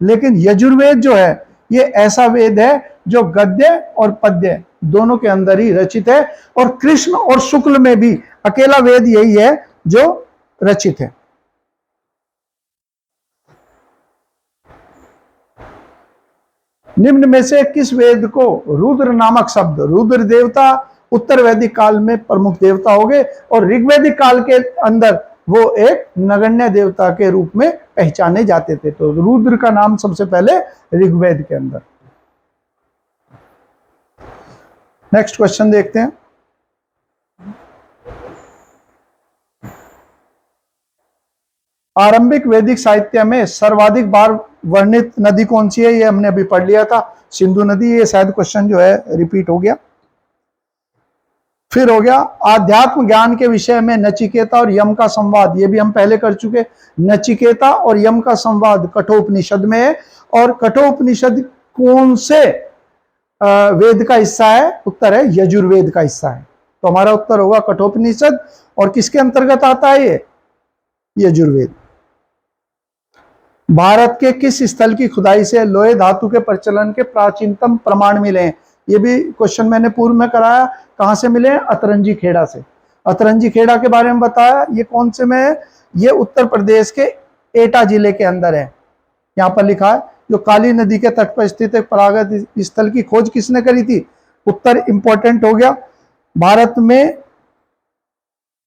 A: लेकिन यजुर्वेद जो है ये ऐसा वेद है जो गद्य और पद्य दोनों के अंदर ही रचित है। और कृष्ण और शुक्ल में भी अकेला वेद यही है जो रचित है। निम्न में से किस वेद को रुद्र नामक शब्द, रुद्र देवता उत्तर वैदिक काल में प्रमुख देवता हो गए और ऋग्वैदिक काल के अंदर वो एक नगण्य देवता के रूप में पहचाने जाते थे। तो रुद्र का नाम सबसे पहले ऋग्वेद के अंदर। नेक्स्ट क्वेश्चन देखते हैं। आरंभिक वैदिक साहित्य में सर्वाधिक बार वर्णित नदी कौन सी है? ये हमने अभी पढ़ लिया था, सिंधु नदी। ये शायद क्वेश्चन जो है रिपीट हो गया। फिर हो गया आध्यात्म ज्ञान के विषय में नचिकेता और यम का संवाद। ये भी हम पहले कर चुके। नचिकेता और यम का संवाद कठोपनिषद में है। और कठोपनिषद कौन से वेद का हिस्सा है? उत्तर है यजुर्वेद का हिस्सा है। तो हमारा उत्तर होगा कठोपनिषद। और किसके अंतर्गत आता है ये? यजुर्वेद। भारत के किस स्थल की खुदाई से लोहे धातु के प्रचलन के प्राचीनतम प्रमाण मिले हैं? ये भी क्वेश्चन मैंने पूर्व में कराया। कहां से मिले? अतरंजी खेड़ा से। अतरंजी खेड़ा के बारे में बताया। ये कौन से में है? ये उत्तर प्रदेश के एटा जिले के अंदर है। यहां पर लिखा है जो काली नदी के तट पर स्थित एक परागत स्थल की खोज किसने करी थी? उत्तर इंपॉर्टेंट हो गया। भारत में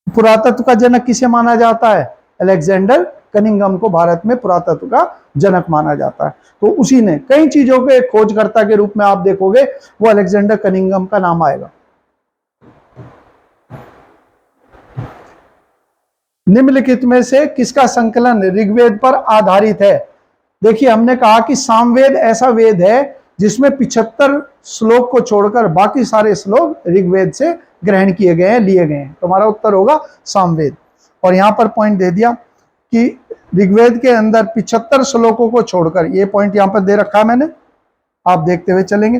A: पुरातत्व का जनक किसे माना जाता है? अलेक्जेंडर कनिंघम को भारत में पुरातत्व का जनक माना जाता है। तो उसी ने कई चीजों के खोजकर्ता के रूप में आप देखोगे वो अलेक्जेंडर कनिंघम का नाम आएगा। निम्नलिखित में से किसका संकलन ऋग्वेद पर आधारित है? देखिए, हमने कहा कि सामवेद ऐसा वेद है जिसमें 75 श्लोक को छोड़कर बाकी सारे श्लोक ऋग्वेद से ग्रहण किए गए हैं, लिए गए हैं। तो हमारा उत्तर होगा सामवेद। और यहां पर पॉइंट दे दिया कि ऋग्वेद के अंदर 75 श्लोकों को छोड़कर, ये पॉइंट यहां पर दे रखा है मैंने, आप देखते हुए चलेंगे,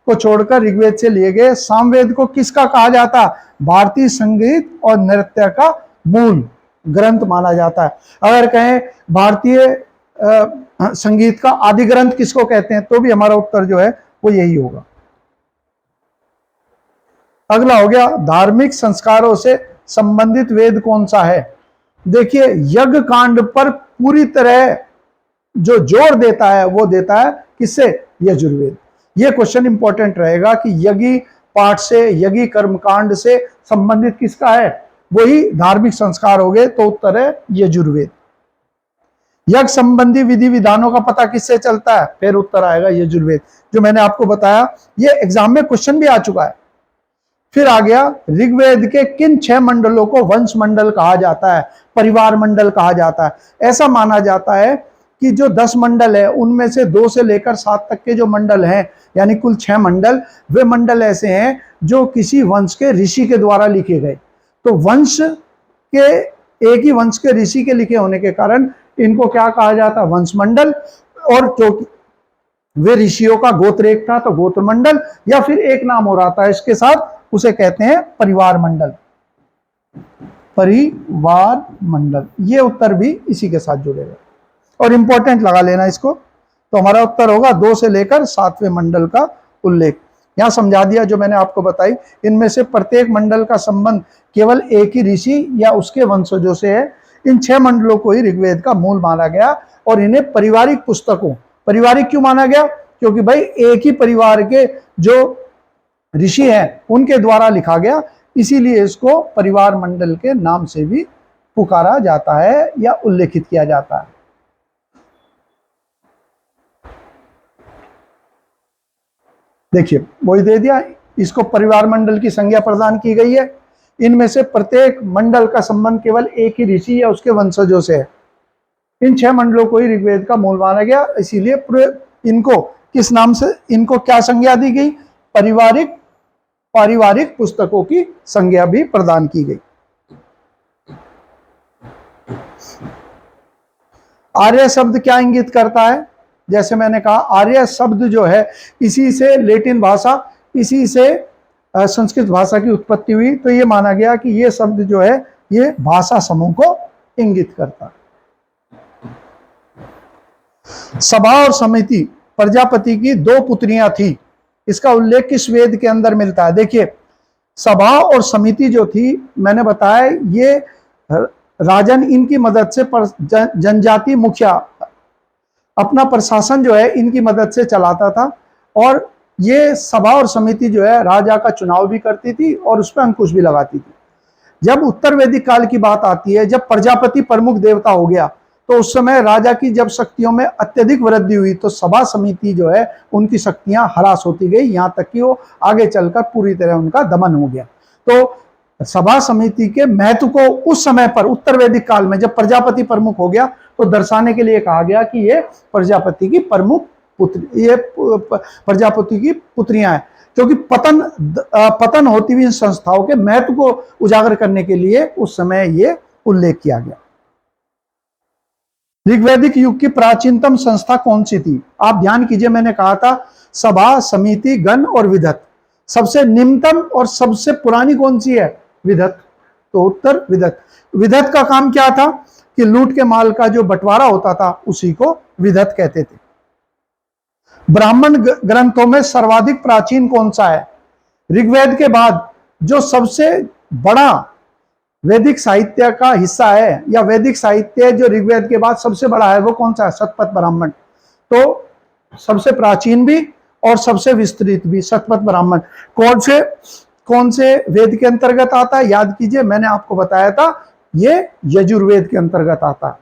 A: को छोड़कर ऋग्वेद से लिए गए। सामवेद को किसका कहा जाता? भारतीय संगीत और नृत्य का मूल ग्रंथ माना जाता है। अगर कहें भारतीय संगीत का आदि ग्रंथ किसको कहते हैं, तो भी हमारा उत्तर जो है वो यही होगा। अगला हो गया धार्मिक संस्कारों से संबंधित वेद कौन सा है? देखिए, यज्ञ कांड पर पूरी तरह जो जोर देता है वो देता है किससे? यजुर्वेद। ये क्वेश्चन इंपॉर्टेंट रहेगा कि यज्ञ पाठ से, यज्ञ कर्मकांड से संबंधित किसका है? वही धार्मिक संस्कार हो गए। तो उत्तर है यजुर्वेद। यज्ञ संबंधी विधि विधानों का पता किससे चलता है? फिर उत्तर आएगा यजुर्वेद, जो मैंने आपको बताया। ये एग्जाम में क्वेश्चन भी आ चुका है। फिर आ गया ऋग्वेद के किन 6 मंडलों को वंश मंडल कहा जाता है? परिवार मंडल कहा जाता है। ऐसा माना जाता है कि जो 10 मंडल है उनमें से 2 से लेकर 7 तक के जो मंडल हैं, यानी कुल 6 मंडल, वे मंडल ऐसे हैं जो किसी वंश के ऋषि के द्वारा लिखे गए। तो वंश के, एक ही वंश के ऋषि के लिखे होने के कारण इनको क्या कहा जाता है, वंश मंडल। और क्योंकि वे ऋषियों का गोत्र एक था तो गोत्र मंडल, या फिर एक नाम हो रहा था इसके साथ, उसे कहते हैं परिवार मंडल। परिवार मंडल, ये उत्तर भी इसी के साथ जुड़ेगा और इंपॉर्टेंट लगा लेना इसको। तो हमारा उत्तर होगा 2 से लेकर 7वें मंडल का उल्लेख। यहां समझा दिया जो मैंने आपको बताई। इनमें से प्रत्येक मंडल का संबंध केवल एक ही ऋषि या उसके वंशजों से है। इन 6 मंडलों को ही ऋग्वेद का मूल माना गया और इन्हें पारिवारिक पुस्तकों, पारिवारिक क्यों माना गया, क्योंकि भाई एक ही परिवार के जो ऋषि हैं उनके द्वारा लिखा गया, इसीलिए इसको परिवार मंडल के नाम से भी पुकारा जाता है या उल्लेखित किया जाता है। देखिए वही दे दिया, इसको परिवार मंडल की संज्ञा प्रदान की गई है। इनमें से प्रत्येक मंडल का संबंध केवल एक ही ऋषि या उसके वंशजों से है। इन 6 मंडलों को ही ऋग्वेद का मूल माना गया, इसीलिए इनको किस नाम से, इनको क्या संज्ञा दी गई, पारिवारिक पुस्तकों की संज्ञा भी प्रदान की गई। आर्य शब्द क्या इंगित करता है, जैसे मैंने कहा आर्य शब्द जो है, इसी से लेटिन भाषा, इसी से संस्कृत भाषा की उत्पत्ति हुई। तो ये माना गया कि ये शब्द जो है ये भाषा समूह को इंगित करता है। सभा और समिति, प्रजापति की 2 पुत्रियां थी, इसका उल्लेख किस वेद के अंदर मिलता है। देखिए सभा और समिति जो थी, मैंने बताया ये राजन इनकी मदद से जनजाति मुखिया अपना प्रशासन जो है इनकी मदद से चलाता था, और ये सभा और समिति जो है राजा का चुनाव भी करती थी और उस पर अंकुश भी लगाती थी। जब उत्तर वैदिक काल की बात आती है, जब प्रजापति प्रमुख देवता हो गया, तो उस समय राजा की जब शक्तियों में अत्यधिक वृद्धि हुई तो सभा समिति जो है उनकी शक्तियां ह्रास होती गई, यहां तक कि वो आगे चलकर पूरी तरह उनका दमन हो गया। तो सभा समिति के महत्व को उस समय पर उत्तर वैदिक काल में जब प्रजापति प्रमुख हो गया तो दर्शाने के लिए कहा गया कि ये प्रजापति की प्रमुख पुत्र, ये प्रजापति की पुत्रियां हैं, क्योंकि पतन होती हुई संस्थाओं के महत्व को उजागर करने के लिए उस समय ये उल्लेख किया गया। ऋग्वैदिक युग की प्राचीनतम संस्था कौन सी थी, आप ध्यान कीजिए, मैंने कहा था सभा, समिति, गण और विधत। सबसे निम्नतम और सबसे पुरानी कौन सी है, विधत। तो उत्तर विधत। विधत का काम क्या था कि लूट के माल का जो बंटवारा होता था उसी को विधत कहते थे। ब्राह्मण ग्रंथों में सर्वाधिक प्राचीन कौन सा है, ऋग्वेद के बाद जो सबसे बड़ा वैदिक साहित्य का हिस्सा है, या वैदिक साहित्य जो ऋग्वेद के बाद सबसे बड़ा है, वो कौन सा है, शतपथ ब्राह्मण। तो सबसे प्राचीन भी और सबसे विस्तृत भी शतपथ ब्राह्मण। कौन से वेद के अंतर्गत आता है, याद कीजिए, मैंने आपको बताया था ये यजुर्वेद के अंतर्गत आता है।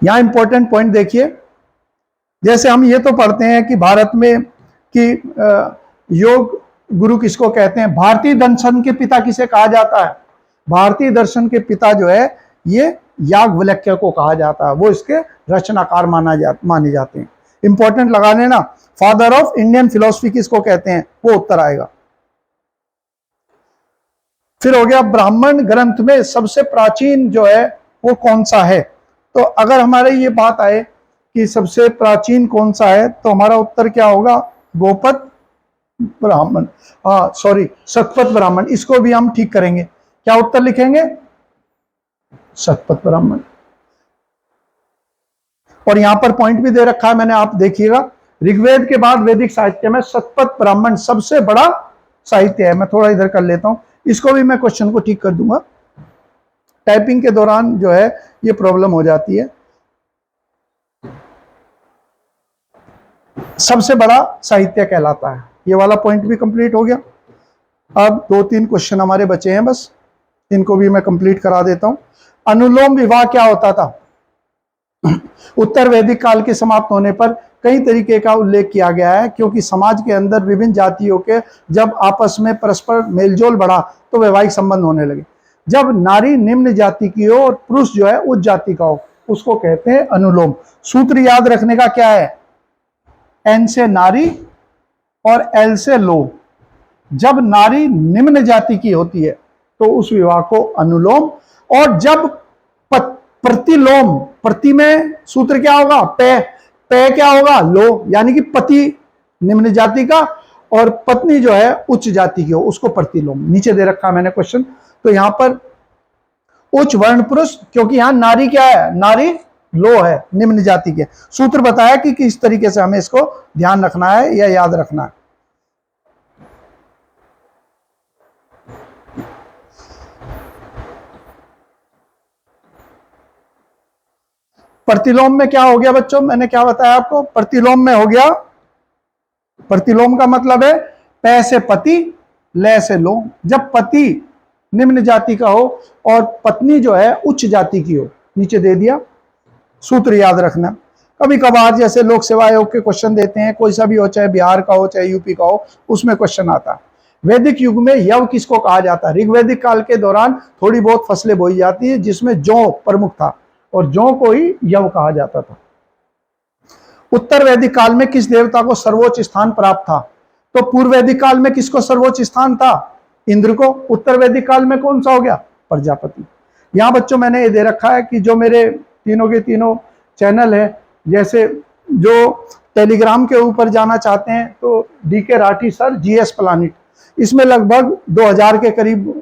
A: यहां इंपॉर्टेंट पॉइंट देखिए, जैसे हम ये तो पढ़ते हैं कि भारत में कि योग गुरु किसको कहते हैं, भारतीय दर्शन के पिता किसे कहा जाता है, भारतीय दर्शन के पिता जो है ये याज्ञवल्क्य को कहा जाता है, वो इसके रचनाकार माने जाते हैं। इंपॉर्टेंट लगा लेना, फादर ऑफ इंडियन फिलोसफी किसको कहते हैं, वो उत्तर आएगा। फिर हो गया ब्राह्मण ग्रंथ में सबसे प्राचीन जो है वो कौन सा है। तो अगर हमारे ये बात आए कि सबसे प्राचीन कौन सा है, तो हमारा उत्तर क्या होगा, गोपद ब्राह्मण, सॉरी शतपथ ब्राह्मण। इसको भी हम ठीक करेंगे, क्या उत्तर लिखेंगे, शतपथ ब्राह्मण। और यहां पर पॉइंट भी दे रखा है मैंने, आप देखिएगा, ऋग्वेद के बाद वैदिक साहित्य में शतपथ ब्राह्मण सबसे बड़ा साहित्य है। मैं थोड़ा इधर कर लेता हूं, इसको भी मैं क्वेश्चन को ठीक कर दूंगा, टाइपिंग के दौरान जो है ये प्रॉब्लम हो जाती है। सबसे बड़ा साहित्य कहलाता है। ये वाला पॉइंट भी कंप्लीट हो गया। अब 2-3 क्वेश्चन हमारे बचे हैं, बस इनको भी मैं कंप्लीट करा देता हूं। अनुलोम विवाह क्या होता था, उत्तर वैदिक काल के समाप्त होने पर कई तरीके का उल्लेख किया गया है, क्योंकि समाज के अंदर विभिन्न जातियों के जब आपस में परस्पर मेलजोल बढ़ा तो वैवाहिक संबंध होने लगे। जब नारी निम्न जाति की हो और पुरुष जो है उच्च जाति का हो, उसको कहते हैं अनुलोम। सूत्र याद रखने का क्या है? एन से नारी और एल से लो। जब नारी निम्न जाति की होती है तो उस विवाह को अनुलोम, और जब प्रतिलोम, प्रति में सूत्र क्या होगा? पे। पे क्या होगा? लो, यानी कि पति निम्न जाति का और पत्नी जो है उच्च जाति की हो, उसको प्रतिलोम। नीचे दे रखा मैंने क्वेश्चन, तो यहां पर उच्च वर्ण पुरुष, क्योंकि यहां नारी क्या है? नारी लो है, निम्न जाति के। सूत्र बताया कि किस तरीके से हमें इसको ध्यान रखना है या याद रखना है। प्रतिलोम में क्या हो गया बच्चों? मैंने क्या बताया आपको? प्रतिलोम में हो गया, प्रतिलोम का मतलब है पै से पति, ले से लो। जब पति निम्न जाति का हो और पत्नी जो है उच्च जाति की हो, नीचे दे दिया। सूत्र याद रखना। कभी कभार जैसे लोक सेवा आयोग के क्वेश्चन देते हैं, कोई सा भी हो, चाहे बिहार का हो चाहे यूपी का हो, उसमें क्वेश्चन आता है वैदिक युग में यव किसको कहा जाता है? ऋग्वैदिक काल के दौरान थोड़ी बहुत फसलें बोई जाती है जिसमें जौ प्रमुख था और जौ को ही यव कहा जाता था। उत्तर वैदिक काल में किस देवता को सर्वोच्च स्थान प्राप्त था? तो पूर्व वैदिक काल में किसको सर्वोच्च स्थान था? इंद्र को। उत्तर वैदिक काल में कौन सा हो गया? प्रजापति। यहां बच्चों मैंने ये दे रखा है कि जो मेरे तीनों के तीनों चैनल है, जैसे जो टेलीग्राम के ऊपर जाना चाहते हैं तो DK Rathi sir GS planet, इसमें लगभग 2000 के करीब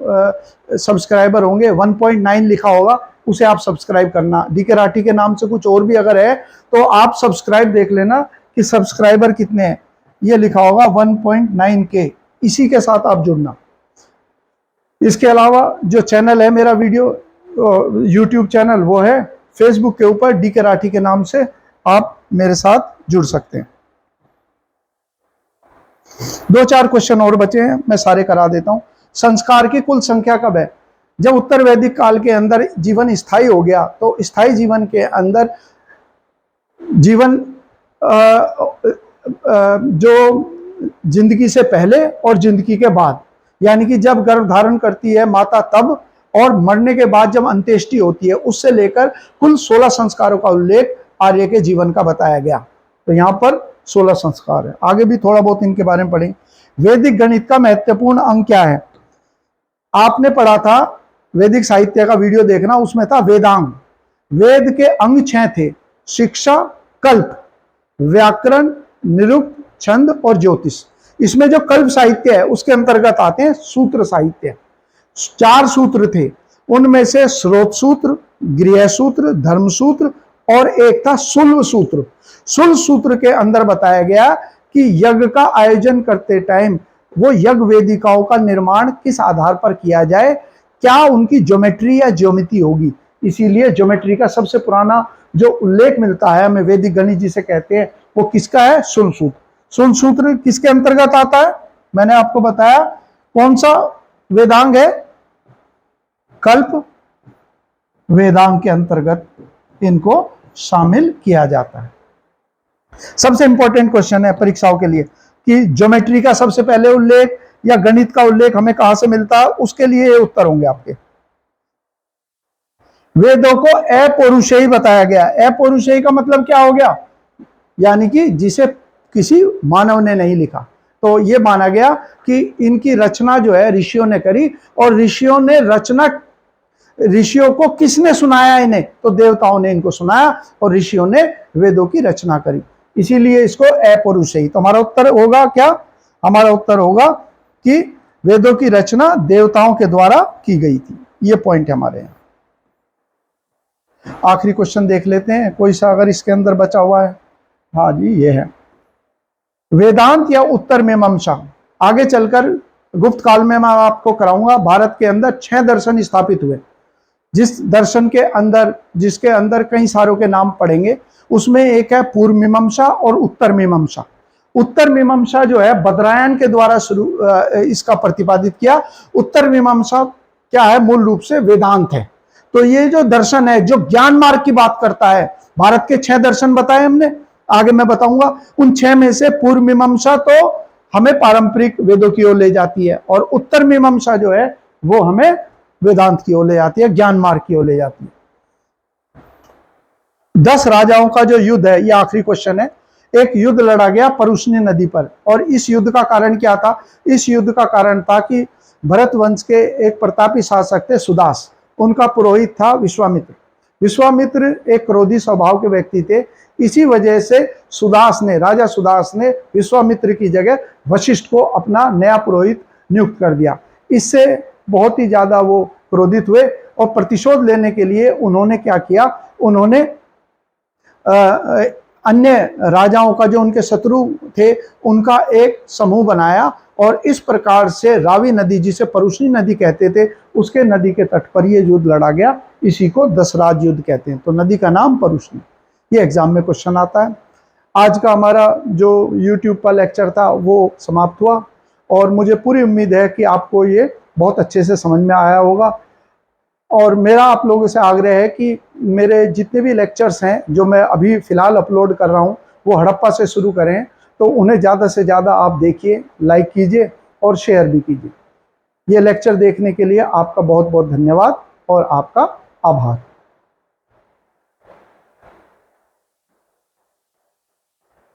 A: सब्सक्राइबर होंगे। 1.9 लिखा होगा, उसे आप सब्सक्राइब करना। डीके राठी के नाम से कुछ और भी अगर है तो आप सब्सक्राइब देख लेना कि सब्सक्राइबर कितने हैं। ये लिखा होगा 1.9 के, इसी के साथ आप जुड़ना। इसके अलावा जो चैनल है मेरा वीडियो यूट्यूब चैनल, वो है फेसबुक के ऊपर डीके राठी के नाम से, आप मेरे साथ जुड़ सकते हैं। 2-4 क्वेश्चन और बचे हैं, मैं सारे करा देता हूं। संस्कार की कुल संख्या कब है? जब उत्तर वैदिक काल के अंदर जीवन स्थायी हो गया, तो स्थायी जीवन के अंदर जीवन जो जिंदगी से पहले और जिंदगी के बाद, यानी कि जब गर्भ धारण करती है माता तब, और मरने के बाद जब अंत्येष्टि होती है, उससे लेकर कुल 16 संस्कारों का उल्लेख आर्य के जीवन का बताया गया। तो यहां पर 16 संस्कार है। आगे भी थोड़ा बहुत इनके बारे में पढ़ें। वैदिक गणित का महत्वपूर्ण अंग क्या है? आपने पढ़ा था वैदिक साहित्य का वीडियो देखना, उसमें था वेदांग। वेद के अंग 6 थे: शिक्षा, कल्प, व्याकरण, निरुक्त, छंद और ज्योतिष। इसमें जो कल्प साहित्य है उसके अंतर्गत आते हैं सूत्र साहित्य। 4 सूत्र थे, उनमें से स्रोत सूत्र, गृह सूत्र, धर्म सूत्र और एक था सुल्व सूत्र। सुल्व सूत्र के अंदर बताया गया कि यज्ञ का आयोजन करते टाइम वो यज्ञ वेदिकाओं का निर्माण किस आधार पर किया जाए, क्या उनकी ज्योमेट्री या ज्योमिति होगी। इसीलिए ज्योमेट्री का सबसे पुराना जो उल्लेख मिलता है हमें, वैदिक गणित जिसे कहते हैं, वो किसका है? सुल्व सूत्र। सुल्व सूत्र किसके अंतर्गत आता है? मैंने आपको बताया। कौन सा वेदांग है? कल्प वेदांग के अंतर्गत इनको शामिल किया जाता है। सबसे इंपॉर्टेंट क्वेश्चन है परीक्षाओं के लिए कि ज्योमेट्री का सबसे पहले उल्लेख या गणित का उल्लेख हमें कहां से मिलता है, उसके लिए ये उत्तर होंगे आपके। वेदों को अपौरुषेयी बताया गया। अपौरुषेयी का मतलब क्या हो गया? यानी कि जिसे किसी मानव ने नहीं लिखा। तो ये माना गया कि इनकी रचना जो है ऋषियों ने करी, और ऋषियों ने रचना, ऋषियों को किसने सुनाया इन्हें? तो देवताओं ने इनको सुनाया और ऋषियों ने वेदों की रचना करी, इसीलिए इसको अपौरुषेयी। तो हमारा उत्तर होगा क्या? हमारा उत्तर होगा कि वेदों की रचना देवताओं के द्वारा की गई थी। ये पॉइंट है हमारे यहाँ। आखिरी क्वेश्चन देख लेते हैं, कोई सा अगर इसके अंदर बचा हुआ है। हाँ जी, ये है वेदांत या उत्तर मीमांसा। आगे चलकर गुप्त काल में मैं आपको कराऊंगा। भारत के अंदर 6 दर्शन स्थापित हुए, जिस दर्शन के अंदर, जिसके अंदर कई सारों के नाम पढ़ेंगे, उसमें एक है पूर्व मीमांसा और उत्तर मीमांसा। उत्तर मीमांसा जो है बदरायन के द्वारा शुरू इसका प्रतिपादित किया। उत्तर मीमांसा क्या है? मूल रूप से वेदांत है। तो ये जो दर्शन है जो ज्ञान मार्ग की बात करता है, भारत के 6 दर्शन बताए हमने, आगे मैं बताऊंगा। उन 6 में से पूर्व मीमांसा तो हमें पारंपरिक वेदों की ओर ले जाती है, और उत्तर मीमांसा जो है वो हमें वेदांत की ओर ले जाती है, ज्ञान मार्ग की ओर ले जाती है। 10 राजाओं का जो युद्ध है, ये आखिरी क्वेश्चन है। एक युद्ध लड़ा गया परुष्णी नदी पर, और इस युद्ध का कारण क्या था? इस युद्ध का कारण था कि भरत वंश के एक प्रतापी शासक थे सुदास, उनका पुरोहित था विश्वामित्र। विश्वामित्र एक क्रोधी स्वभाव के व्यक्ति थे, इसी वजह से राजा सुदास ने विश्वामित्र की जगह वशिष्ठ को अपना नया पुरोहित नियुक्त कर दिया। इससे बहुत ही ज्यादा वो क्रोधित हुए और प्रतिशोध लेने के लिए उन्होंने क्या किया, उन्होंने अन्य राजाओं का, जो उनके शत्रु थे, उनका एक समूह बनाया और इस प्रकार से रावी नदी, जिसे परुष्णी नदी कहते थे, उसके नदी के तट पर यह युद्ध लड़ा गया। इसी को दशराज युद्ध कहते हैं। तो नदी का नाम परुष्णी। ये एग्जाम में क्वेश्चन आता है। आज का हमारा जो YouTube पर लेक्चर था वो समाप्त हुआ, और मुझे पूरी उम्मीद है कि आपको ये बहुत अच्छे से समझ में आया होगा। और मेरा आप लोगों से आग्रह है कि मेरे जितने भी लेक्चर्स हैं जो मैं अभी फ़िलहाल अपलोड कर रहा हूँ, वो हड़प्पा से शुरू करें, तो उन्हें ज़्यादा से ज़्यादा आप देखिए, लाइक कीजिए और शेयर भी कीजिए। ये लेक्चर देखने के लिए आपका बहुत बहुत धन्यवाद और आपका आभार।